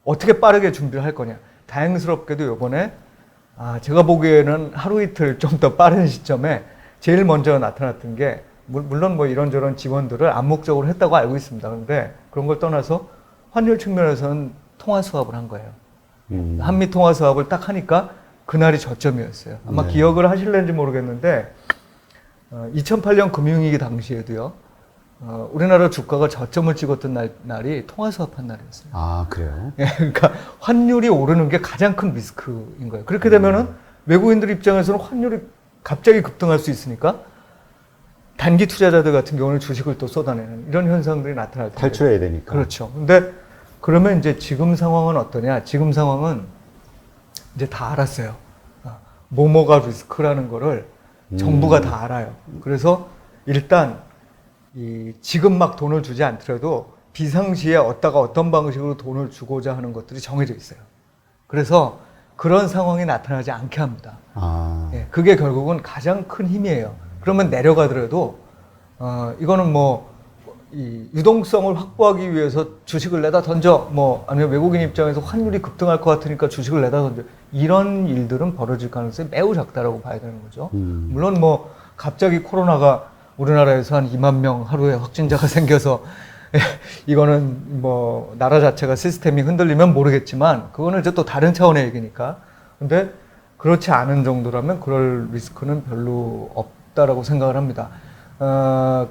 어떻게 빠르게 준비를 할 거냐. 다행스럽게도 이번에 제가 보기에는 하루 이틀 좀 더 빠른 시점에 제일 먼저 나타났던 게 물론 뭐 이런저런 지원들을 암묵적으로 했다고 알고 있습니다. 그런데 그런 걸 떠나서 환율 측면에서는 통화 수합을 한 거예요. 한미 통화 수합을 딱 하니까 그날이 저점이었어요. 아마 기억을 하실는지 모르겠는데 2008년 금융위기 당시에도요. 우리나라 주가가 저점을 찍었던 날이 통화수합한 날이었어요. 아, 그래요? 예, 그러니까 환율이 오르는 게 가장 큰 리스크인 거예요. 그렇게 되면은 외국인들 입장에서는 환율이 갑자기 급등할 수 있으니까 단기 투자자들 같은 경우는 주식을 또 쏟아내는 이런 현상들이 나타날 텐데. 탈출해야 되니까. 그렇죠. 근데 그러면 이제 지금 상황은 어떠냐? 지금 상황은 이제 다 알았어요. 뭐뭐가 리스크라는 거를 정부가 다 알아요. 그래서 일단 지금 막 돈을 주지 않더라도 비상시에 어떤 방식으로 돈을 주고자 하는 것들이 정해져 있어요. 그래서 그런 상황이 나타나지 않게 합니다. 예, 그게 결국은 가장 큰 힘이에요. 그러면 내려가더라도 이거는 이 유동성을 확보하기 위해서 주식을 내다 던져, 아니면 외국인 입장에서 환율이 급등할 것 같으니까 주식을 내다 던져, 이런 일들은 벌어질 가능성이 매우 작다라고 봐야 되는 거죠. 물론 갑자기 코로나가 우리나라에서 한 2만 명 하루에 확진자가 생겨서 이거는 나라 자체가 시스템이 흔들리면 모르겠지만 그거는 이제 또 다른 차원의 얘기니까. 근데 그렇지 않은 정도라면 그럴 리스크는 별로 없다라고 생각을 합니다.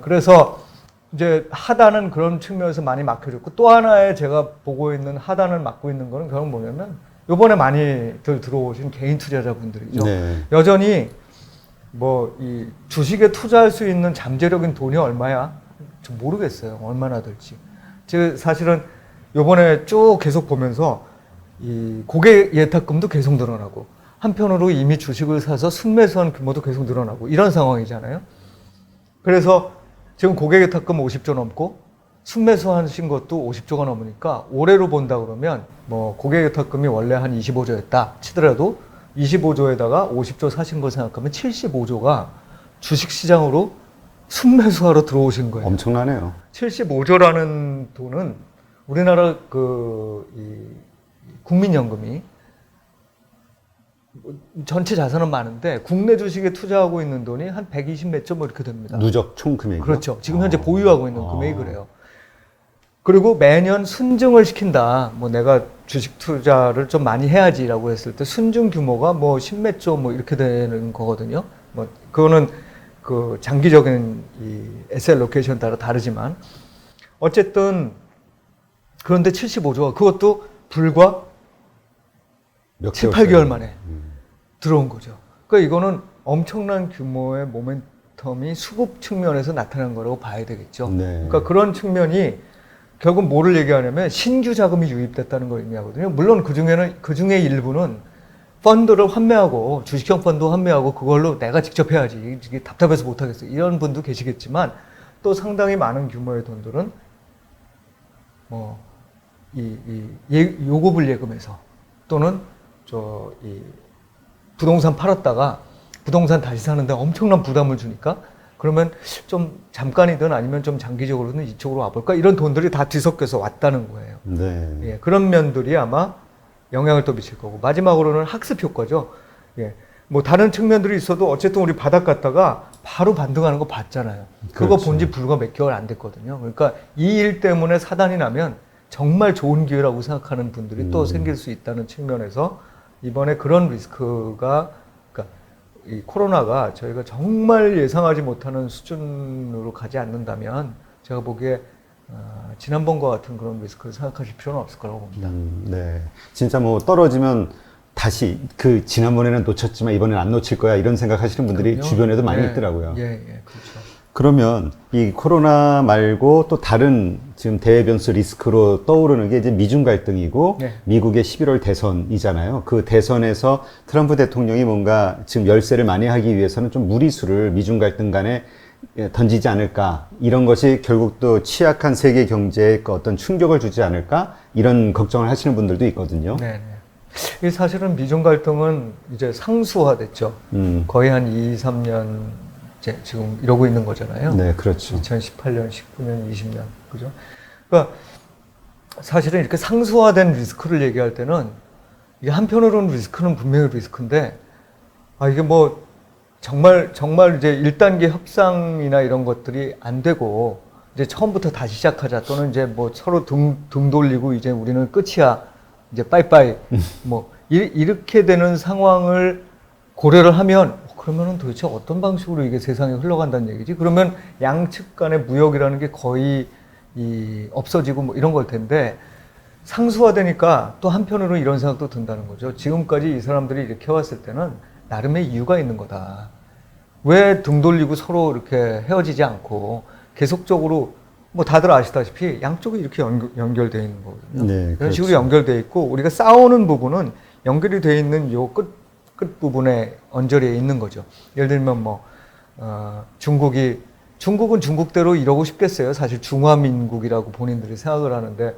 그래서 이제 하단은 그런 측면에서 많이 막혀졌고, 또 하나의 제가 보고 있는 하단을 막고 있는 거는 결국 뭐냐면 요번에 많이들 들어오신 개인 투자자분들이죠. 네. 여전히 이 주식에 투자할 수 있는 잠재력인 돈이 얼마야? 좀 모르겠어요. 얼마나 될지. 제가 사실은 요번에 쭉 계속 보면서 이 고객 예탁금도 계속 늘어나고, 한편으로 이미 주식을 사서 순매수한 규모도 계속 늘어나고 이런 상황이잖아요. 그래서 지금 고객 예탁금 50조 넘고 순매수하신 것도 50조가 넘으니까 올해로 본다 그러면 고객 예탁금이 원래 한 25조였다 치더라도 25조에다가 50조 사신 걸 생각하면 75조가 주식시장으로 순매수하러 들어오신 거예요. 엄청나네요. 75조라는 돈은 우리나라 국민연금이 전체 자산은 많은데 국내 주식에 투자하고 있는 돈이 한 120 몇 조 이렇게 됩니다. 누적 총 금액이. 그렇죠. 지금 현재 보유하고 있는 금액이 그래요. 그리고 매년 순증을 시킨다. 내가 주식 투자를 좀 많이 해야지라고 했을 때 순증 규모가 10 몇 조 이렇게 되는 거거든요. 그거는 그 장기적인 이 에셋 로케이션 따라 다르지만 어쨌든 그런데 75조가 그것도 불과 7, 8개월 만에 들어온 거죠. 그러니까 이거는 엄청난 규모의 모멘텀이 수급 측면에서 나타난 거라고 봐야 되겠죠. 네. 그러니까 그런 측면이 결국 뭐를 얘기하냐면 신규 자금이 유입됐다는 걸 의미하거든요. 물론 그 중에 일부는 펀드를 환매하고 주식형 펀드 환매하고 그걸로 내가 직접 해야지 이게 답답해서 못하겠어 이런 분도 계시겠지만 또 상당히 많은 규모의 돈들은 요금을 예금해서 또는 이 부동산 팔았다가 부동산 다시 사는데 엄청난 부담을 주니까 그러면 좀 잠깐이든 아니면 좀 장기적으로는 이쪽으로 와볼까 이런 돈들이 다 뒤섞여서 왔다는 거예요. 네. 예, 그런 면들이 아마 영향을 또 미칠 거고 마지막으로는 학습 효과죠. 예, 다른 측면들이 있어도 어쨌든 우리 바닥 갔다가 바로 반등하는 거 봤잖아요. 그거 그렇죠. 본 지 불과 몇 개월 안 됐거든요. 그러니까 이 일 때문에 사단이 나면 정말 좋은 기회라고 생각하는 분들이 또 생길 수 있다는 측면에서 이번에 그런 리스크가 이 코로나가 저희가 정말 예상하지 못하는 수준으로 가지 않는다면 제가 보기에 지난번과 같은 그런 리스크를 생각하실 필요는 없을 거라고 봅니다. 네, 진짜 떨어지면 다시 지난번에는 놓쳤지만 이번에는 안 놓칠 거야 이런 생각하시는 분들이 그럼요? 주변에도 많이 있더라고요. 그렇죠. 그러면 이 코로나 말고 또 다른 지금 대변수 리스크로 떠오르는 게 이제 미중 갈등이고 미국의 11월 대선이잖아요. 그 대선에서 트럼프 대통령이 뭔가 지금 열세를 만회하기 위해서는 좀 무리수를 미중 갈등 간에 던지지 않을까 이런 것이 결국 또 취약한 세계 경제에 어떤 충격을 주지 않을까 이런 걱정을 하시는 분들도 있거든요. 이 사실은 미중 갈등은 이제 상수화됐죠. 거의 한 2, 3년 지금 이러고 있는 거잖아요. 네, 그렇죠. 2018년, 19년, 20년. 그죠? 그러니까 사실은 이렇게 상수화된 리스크를 얘기할 때는 이게 한편으로는 리스크는 분명히 리스크인데 이게 정말 이제 1단계 협상이나 이런 것들이 안 되고 이제 처음부터 다시 시작하자 또는 이제 서로 등 돌리고 이제 우리는 끝이야. 이제 빠이빠이 이렇게 되는 상황을 고려를 하면 그러면은 도대체 어떤 방식으로 이게 세상에 흘러간다는 얘기지? 그러면 양측 간의 무역이라는 게 거의 없어지고 뭐 이런 걸 텐데, 상수화되니까 또 한편으로 이런 생각도 든다는 거죠. 지금까지 이 사람들이 이렇게 해왔을 때는 나름의 이유가 있는 거다. 왜 등 돌리고 서로 이렇게 헤어지지 않고 계속적으로, 뭐 다들 아시다시피 양쪽이 이렇게 연결되어 있는 거거든요. 네, 이런 그렇죠. 식으로 연결되어 있고, 우리가 싸우는 부분은 연결이 되어 있는 요 끝 부분에 언저리에 있는 거죠. 예를 들면 중국은 중국대로 이러고 싶겠어요. 사실 중화민국이라고 본인들이 생각을 하는데,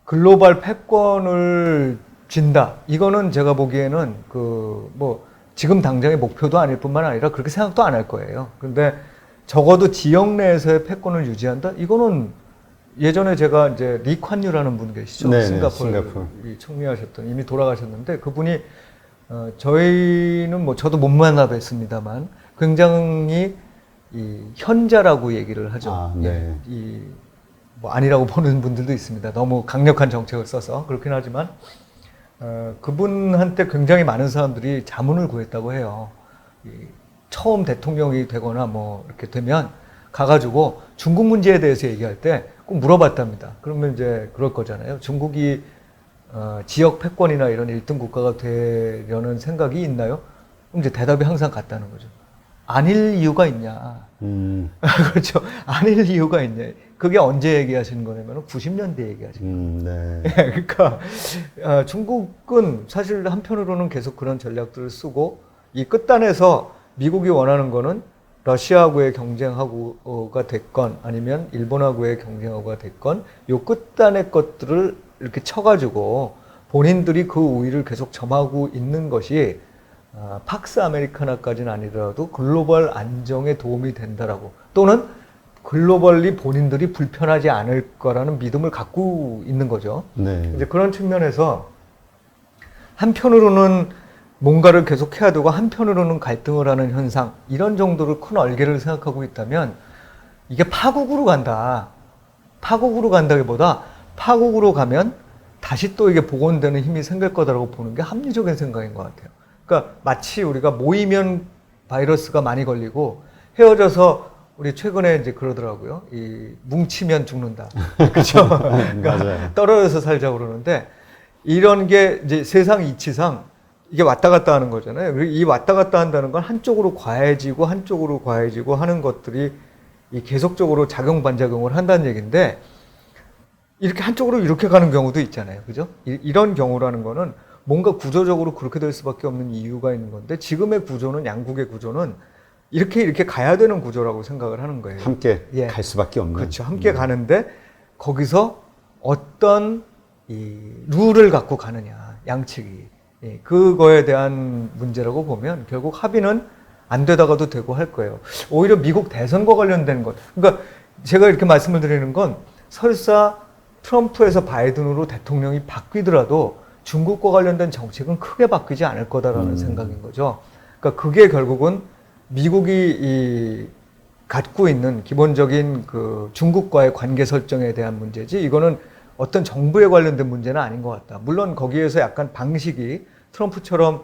글로벌 패권을 쥔다. 이거는 제가 보기에는 지금 당장의 목표도 아닐 뿐만 아니라 그렇게 생각도 안 할 거예요. 근데 적어도 지역 내에서의 패권을 유지한다? 이거는 예전에 제가 이제 리콴유라는 분 계시죠? 네네, 싱가포르 총리하셨던, 이미 돌아가셨는데, 그분이 저희는 저도 못 만나 뵀습니다만 굉장히 현자라고 얘기를 하죠. 아, 네. 아니라고 보는 분들도 있습니다. 너무 강력한 정책을 써서 그렇긴 하지만 그분한테 굉장히 많은 사람들이 자문을 구했다고 해요. 처음 대통령이 되거나 이렇게 되면 가가지고 중국 문제에 대해서 얘기할 때 꼭 물어봤답니다. 그러면 이제 그럴 거잖아요. 중국이 지역 패권이나 이런 1등 국가가 되려는 생각이 있나요? 그럼 이제 대답이 항상 같다는 거죠. 아닐 이유가 있냐. 그렇죠. 아닐 이유가 있냐. 그게 언제 얘기하시는 거냐면 90년대 얘기하시는 거예요. 네. 그러니까 중국은 사실 한편으로는 계속 그런 전략들을 쓰고, 이 끝단에서 미국이 원하는 거는 러시아하고의 경쟁하고가 됐건 아니면 일본하고의 경쟁하고가 됐건 요 끝단의 것들을 이렇게 쳐가지고 본인들이 그 우위를 계속 점하고 있는 것이 팍스 아메리카나까지는 아니더라도 글로벌 안정에 도움이 된다라고, 또는 글로벌리 본인들이 불편하지 않을 거라는 믿음을 갖고 있는 거죠. 네. 이제 그런 측면에서 한편으로는 뭔가를 계속 해야 되고 한편으로는 갈등을 하는 현상, 이런 정도로 큰 얼개를 생각하고 있다면 이게 파국으로 간다. 파국으로 간다기보다 파국으로 가면 다시 또 이게 복원되는 힘이 생길 거다라고 보는 게 합리적인 생각인 것 같아요. 그러니까 마치 우리가 모이면 바이러스가 많이 걸리고 헤어져서, 우리 최근에 이제 그러더라고요. 뭉치면 죽는다. 그렇죠? 맞아요. 떨어져서 살자 그러는데, 이런 게 이제 세상 이치상 이게 왔다 갔다 하는 거잖아요. 그리고 이 왔다 갔다 한다는 건 한쪽으로 과해지고 한쪽으로 과해지고 하는 것들이 계속적으로 작용 반작용을 한다는 얘기인데, 이렇게 한쪽으로 이렇게 가는 경우도 있잖아요. 그죠? 이런 경우라는 거는 뭔가 구조적으로 그렇게 될 수밖에 없는 이유가 있는 건데, 지금의 구조는, 양국의 구조는 이렇게 가야 되는 구조라고 생각을 하는 거예요. 함께 갈 수밖에 없는. 그렇죠. 함께 가는데 거기서 어떤 룰을 갖고 가느냐, 양측이. 그거에 대한 문제라고 보면 결국 합의는 안 되다가도 되고 할 거예요. 오히려 미국 대선과 관련된 것. 그러니까 제가 이렇게 말씀을 드리는 건, 설사 트럼프에서 바이든으로 대통령이 바뀌더라도 중국과 관련된 정책은 크게 바뀌지 않을 거다라는 생각인 거죠. 그러니까 그게 결국은 미국이 갖고 있는 기본적인 그 중국과의 관계 설정에 대한 문제지, 이거는 어떤 정부에 관련된 문제는 아닌 것 같다. 물론 거기에서 약간 방식이 트럼프처럼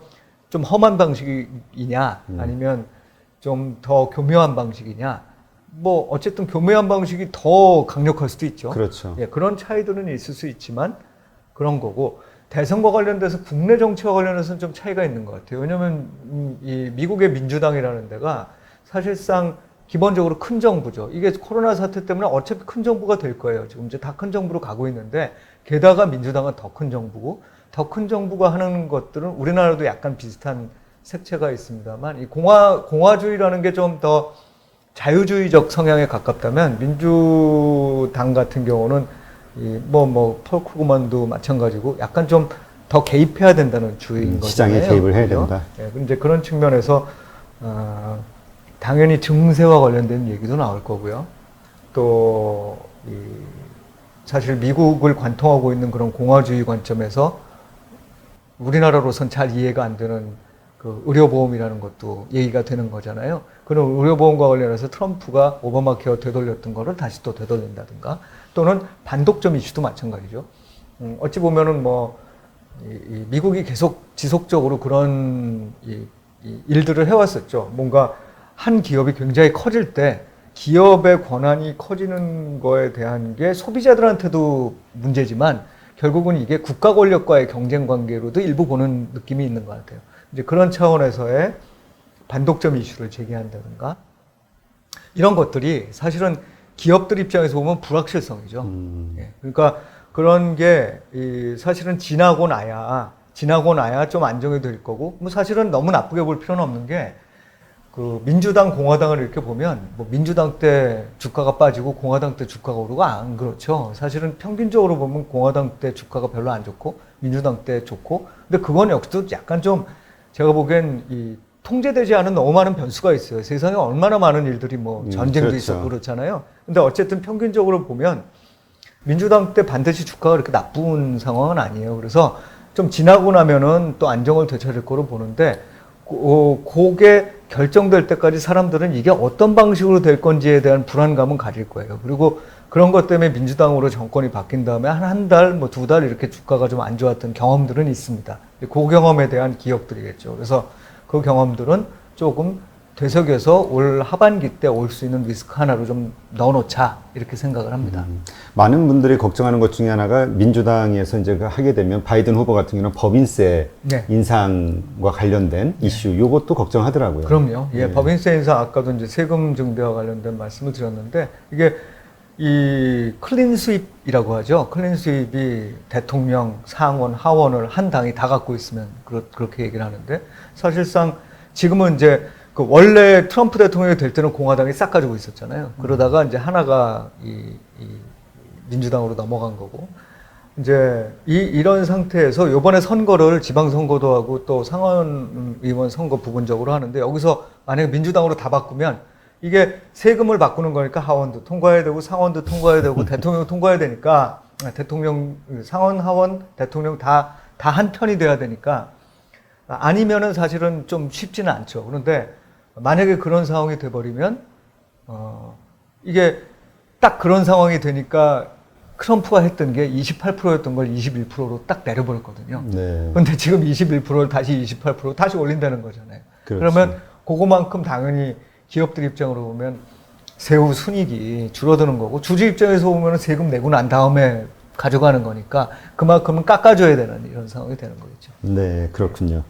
좀 험한 방식이냐, 아니면 좀 더 교묘한 방식이냐, 어쨌든 교묘한 방식이 더 강력할 수도 있죠. 그렇죠. 그런 차이들은 있을 수 있지만 그런 거고, 대선과 관련돼서 국내 정치와 관련해서는 좀 차이가 있는 것 같아요. 왜냐하면 이 미국의 민주당이라는 데가 사실상 기본적으로 큰 정부죠. 이게 코로나 사태 때문에 어차피 큰 정부가 될 거예요. 지금 이제 다 큰 정부로 가고 있는데, 게다가 민주당은 더 큰 정부고, 더 큰 정부가 하는 것들은 우리나라도 약간 비슷한 색채가 있습니다만, 이 공화주의라는 게 좀 더 자유주의적 성향에 가깝다면, 민주당 같은 경우는 폴 크루먼도 마찬가지고 약간 좀 더 개입해야 된다는 주의인 거죠. 시장에 개입을 해야 된다. 이제 그런 측면에서 당연히 증세와 관련된 얘기도 나올 거고요. 또 사실 미국을 관통하고 있는 그런 공화주의 관점에서 우리나라로선 잘 이해가 안 되는 그 의료보험이라는 것도 얘기가 되는 거잖아요. 그런 의료보험과 관련해서 트럼프가 오바마 케어 되돌렸던 거를 다시 또 되돌린다든가, 또는 반독점 이슈도 마찬가지죠. 어찌 보면은 미국이 계속 지속적으로 그런 이 일들을 해왔었죠. 뭔가 한 기업이 굉장히 커질 때 기업의 권한이 커지는 거에 대한 게 소비자들한테도 문제지만 결국은 이게 국가 권력과의 경쟁 관계로도 일부 보는 느낌이 있는 것 같아요. 이제 그런 차원에서의 반독점 이슈를 제기한다든가 이런 것들이 사실은 기업들 입장에서 보면 불확실성이죠. 예. 그러니까 그런 게 사실은 지나고 나야 좀 안정이 될 거고, 뭐 사실은 너무 나쁘게 볼 필요는 없는 게, 그 민주당, 공화당을 이렇게 보면 뭐 민주당 때 주가가 빠지고 공화당 때 주가가 오르고 안 그렇죠. 사실은 평균적으로 보면 공화당 때 주가가 별로 안 좋고 민주당 때 좋고, 근데 그건 역시도 약간 좀 제가 보기엔 이 통제되지 않은 너무 많은 변수가 있어요. 세상에 얼마나 많은 일들이 뭐 전쟁도 그렇죠. 있었고 그렇잖아요. 근데 어쨌든 평균적으로 보면 민주당 때 반드시 주가가 그렇게 나쁜 상황은 아니에요. 그래서 좀 지나고 나면은 또 안정을 되찾을 거로 보는데, 그게 결정될 때까지 사람들은 이게 어떤 방식으로 될 건지에 대한 불안감은 가질 거예요. 그리고 그런 것 때문에 민주당으로 정권이 바뀐 다음에 한 달, 뭐 2달 이렇게 주가가 좀 안 좋았던 경험들은 있습니다. 그 경험에 대한 기억들이겠죠. 그래서 그 경험들은 조금 되새겨서 올 하반기 때 올 수 있는 리스크 하나로 좀 넣어놓자, 이렇게 생각을 합니다. 많은 분들이 걱정하는 것 중에 하나가 민주당에서 이제 하게 되면 바이든 후보 같은 경우는 법인세 네. 인상과 관련된 이슈, 이것도 걱정하더라고요. 그럼요. 예, 네. 법인세 인상 아까도 이제 세금 증대와 관련된 말씀을 드렸는데, 이게 이 클린 수입이라고 하죠. 클린 수입이 대통령, 상원, 하원을 한 당이 다 갖고 있으면 그렇게 얘기를 하는데, 사실상 지금은 이제 그 원래 트럼프 대통령이 될 때는 공화당이 싹 가지고 있었잖아요. 그러다가 이제 하나가 이 민주당으로 넘어간 거고, 이제 이런 상태에서 이번에 선거를 지방선거도 하고 또 상원의원 선거 부분적으로 하는데, 여기서 만약에 민주당으로 다 바꾸면 이게 세금을 바꾸는 거니까 하원도 통과해야 되고 상원도 통과해야 되고 대통령 통과해야 되니까, 대통령, 상원, 하원, 대통령 다 한 편이 돼야 되니까, 아니면은 사실은 좀 쉽지는 않죠. 그런데 만약에 그런 상황이 돼버리면 이게 딱 그런 상황이 되니까 트럼프가 했던 게 28%였던 걸 21%로 딱 내려버렸거든요. 네. 근데 지금 21%를 다시 28% 다시 올린다는 거잖아요. 그렇죠. 그러면 그거만큼 당연히 기업들 입장으로 보면 세후 순이익이 줄어드는 거고, 주주 입장에서 보면 세금 내고 난 다음에 가져가는 거니까 그만큼은 깎아줘야 되는 이런 상황이 되는 거겠죠. 네, 그렇군요.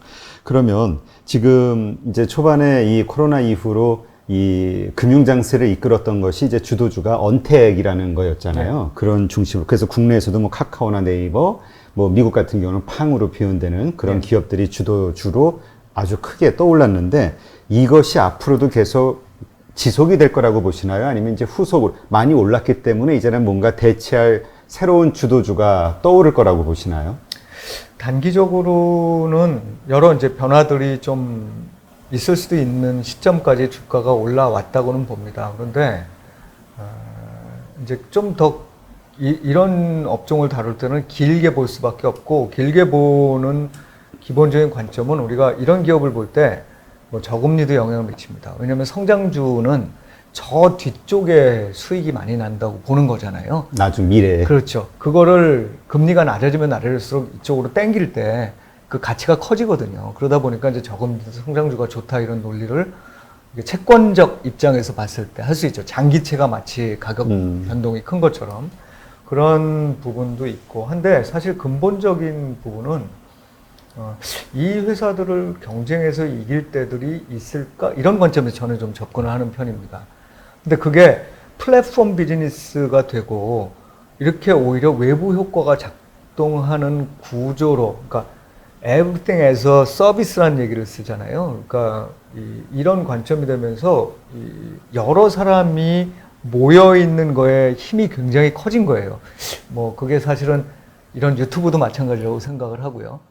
그러면 지금 이제 초반에 이 코로나 이후로 이 금융장세를 이끌었던 것이 이제 주도주가 언택이라는 거였잖아요. 네. 그런 중심으로. 그래서 국내에서도 뭐 카카오나 네이버, 뭐 미국 같은 경우는 팡으로 표현되는 그런 네. 기업들이 주도주로 아주 크게 떠올랐는데, 이것이 앞으로도 계속 지속이 될 거라고 보시나요? 아니면 이제 후속으로 많이 올랐기 때문에 이제는 뭔가 대체할 새로운 주도주가 떠오를 거라고 보시나요? 단기적으로는 여러 이제 변화들이 좀 있을 수도 있는 시점까지 주가가 올라왔다고는 봅니다. 그런데 이제 좀 더 이런 업종을 다룰 때는 길게 볼 수밖에 없고, 길게 보는 기본적인 관점은 우리가 이런 기업을 볼 때 뭐 저금리도 영향을 미칩니다. 왜냐하면 성장주는 저 뒤쪽에 수익이 많이 난다고 보는 거잖아요. 나중 미래에. 그렇죠. 그거를 금리가 낮아지면 낮아질수록 이쪽으로 땡길 때 그 가치가 커지거든요. 그러다 보니까 이제 저금리 성장주가 좋다, 이런 논리를 채권적 입장에서 봤을 때 할 수 있죠. 장기채가 마치 가격 변동이 큰 것처럼 그런 부분도 있고 한데, 사실 근본적인 부분은 이 회사들을 경쟁해서 이길 때들이 있을까? 이런 관점에서 저는 좀 접근을 하는 편입니다. 근데 그게 플랫폼 비즈니스가 되고 이렇게 오히려 외부 효과가 작동하는 구조로, 그러니까 everything as a service라는 얘기를 쓰잖아요. 그러니까 이런 관점이 되면서 여러 사람이 모여 있는 거에 힘이 굉장히 커진 거예요. 뭐 그게 사실은 이런 유튜브도 마찬가지라고 생각을 하고요.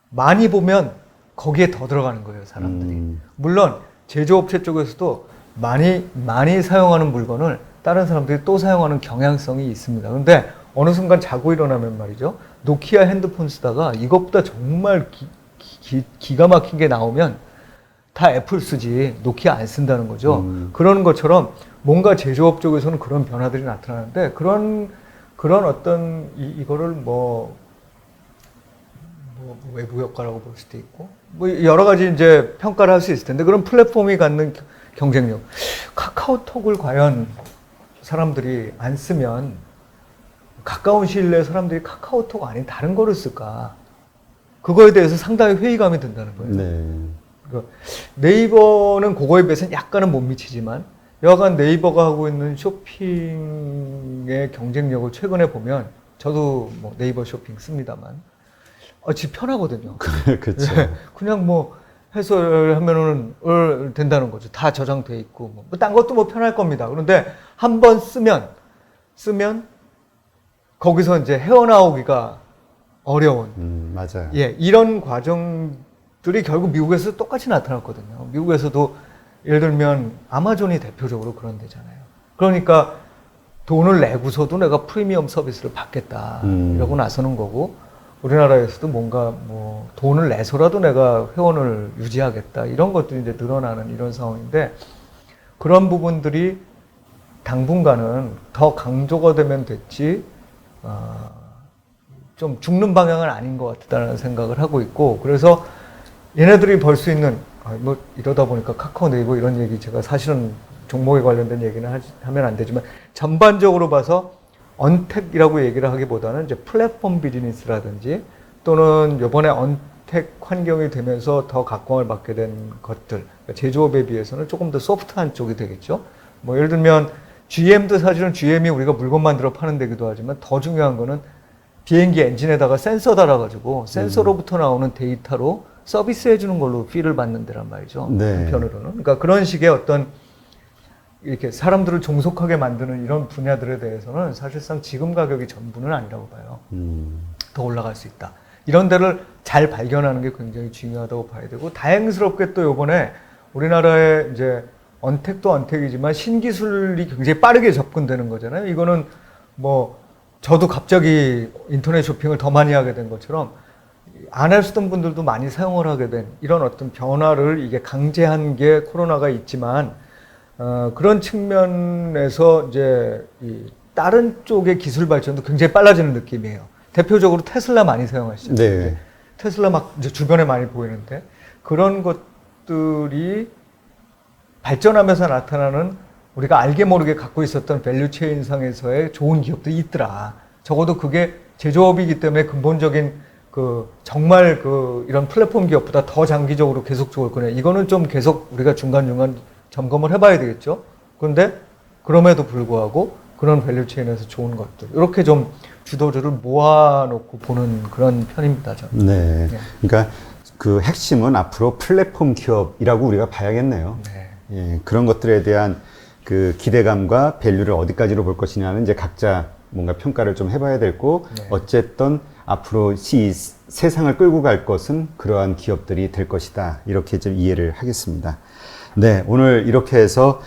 많이 보면 거기에 더 들어가는 거예요, 사람들이. 물론 제조업체 쪽에서도 많이 사용하는 물건을 다른 사람들이 또 사용하는 경향성이 있습니다. 그런데 어느 순간 자고 일어나면 말이죠, 노키아 핸드폰 쓰다가 이것보다 정말 기가 막힌 게 나오면 다 애플 쓰지 노키아 안 쓴다는 거죠. 그런 것처럼 뭔가 제조업 쪽에서는 그런 변화들이 나타나는데, 그런 어떤 이거를 뭐 뭐 외부 효과라고 볼 수도 있고 뭐 여러 가지 이제 평가를 할 수 있을 텐데 그런 플랫폼이 갖는 경쟁력. 카카오톡을 과연 사람들이 안 쓰면 가까운 시일 내에 사람들이 카카오톡 아닌 다른 거를 쓸까? 그거에 대해서 상당히 회의감이 든다는 거예요. 네. 그러니까 네이버는 그거에 비해서는 약간은 못 미치지만 여하간 네이버가 하고 있는 쇼핑의 경쟁력을 최근에 보면 저도 뭐 네이버 쇼핑 씁니다만 집 편하거든요. 그렇죠. 그냥 뭐 해설하면은 된다는 거죠. 다 저장돼 있고 뭐 딴 것도 뭐 편할 겁니다. 그런데 한 번 쓰면 거기서 이제 헤어나오기가 어려운. 맞아요. 예, 이런 과정들이 결국 미국에서 똑같이 나타났거든요. 미국에서도 예를 들면 아마존이 대표적으로 그런 데잖아요. 그러니까 돈을 내고서도 내가 프리미엄 서비스를 받겠다 이러고 나서는 거고 우리나라에서도 뭔가 뭐 돈을 내서라도 내가 회원을 유지하겠다 이런 것들이 이제 늘어나는 이런 상황인데 그런 부분들이 당분간은 더 강조가 되면 됐지 좀 죽는 방향은 아닌 것 같다는 생각을 하고 있고 그래서 얘네들이 벌 수 있는 뭐 이러다 보니까 카카오 네이버 이런 얘기 제가 사실은 종목에 관련된 얘기는 하면 안 되지만 전반적으로 봐서 언택이라고 얘기를 하기보다는 이제 플랫폼 비즈니스라든지 또는 이번에 언택 환경이 되면서 더 각광을 받게 된 것들 그러니까 제조업에 비해서는 조금 더 소프트한 쪽이 되겠죠. 뭐 예를 들면 GM도 사실은 GM이 우리가 물건 만들어 파는 데기도 하지만 더 중요한 거는 비행기 엔진에다가 센서 달아가지고 센서로부터 나오는 데이터로 서비스 해주는 걸로 피를 받는 데란 말이죠. 네. 한편으로는. 그러니까 그런 식의 어떤 이렇게 사람들을 종속하게 만드는 이런 분야들에 대해서는 사실상 지금 가격이 전부는 아니라고 봐요. 더 올라갈 수 있다. 이런 데를 잘 발견하는 게 굉장히 중요하다고 봐야 되고 다행스럽게 또 이번에 우리나라에 이제 언택도 언택이지만 신기술이 굉장히 빠르게 접근되는 거잖아요. 이거는 뭐 저도 갑자기 인터넷 쇼핑을 더 많이 하게 된 것처럼 안 하시던 분들도 많이 사용을 하게 된 이런 어떤 변화를 이게 강제한 게 코로나가 있지만 그런 측면에서 이제 이 다른 쪽의 기술 발전도 굉장히 빨라지는 느낌이에요. 대표적으로 테슬라 많이 사용하시죠. 네. 테슬라 막 이제 주변에 많이 보이는데 그런 것들이 발전하면서 나타나는 우리가 알게 모르게 갖고 있었던 밸류 체인상에서의 좋은 기업들이 있더라. 적어도 그게 제조업이기 때문에 근본적인 정말 이런 플랫폼 기업보다 더 장기적으로 계속 좋을 거네. 이거는 좀 계속 우리가 중간중간 점검을 해봐야 되겠죠. 그런데 그럼에도 불구하고 그런 밸류 체인에서 좋은 것들 이렇게 좀 주도주를 모아놓고 보는 그런 편입니다. 저는. 네. 네. 그러니까 그 핵심은 앞으로 플랫폼 기업이라고 우리가 봐야겠네요. 네. 예, 그런 것들에 대한 그 기대감과 밸류를 어디까지로 볼 것이냐는 이제 각자 뭔가 평가를 좀 해봐야 되고 네. 어쨌든 앞으로 이 세상을 끌고 갈 것은 그러한 기업들이 될 것이다. 이렇게 좀 이해를 하겠습니다. 네, 오늘 이렇게 해서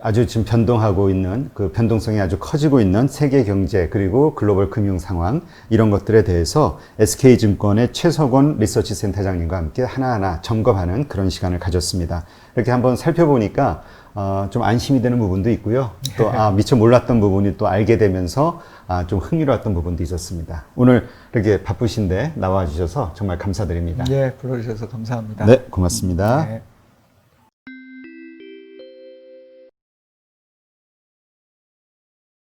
아주 지금 변동하고 있는 그 변동성이 아주 커지고 있는 세계 경제 그리고 글로벌 금융 상황 이런 것들에 대해서 SK증권의 최석원 리서치 센터장님과 함께 하나하나 점검하는 그런 시간을 가졌습니다. 이렇게 한번 살펴보니까 좀 안심이 되는 부분도 있고요. 또 미처 몰랐던 부분이 또 알게 되면서 좀 흥미로웠던 부분도 있었습니다. 오늘 이렇게 바쁘신데 나와 주셔서 정말 감사드립니다. 네, 불러주셔서 감사합니다. 네, 고맙습니다. 네.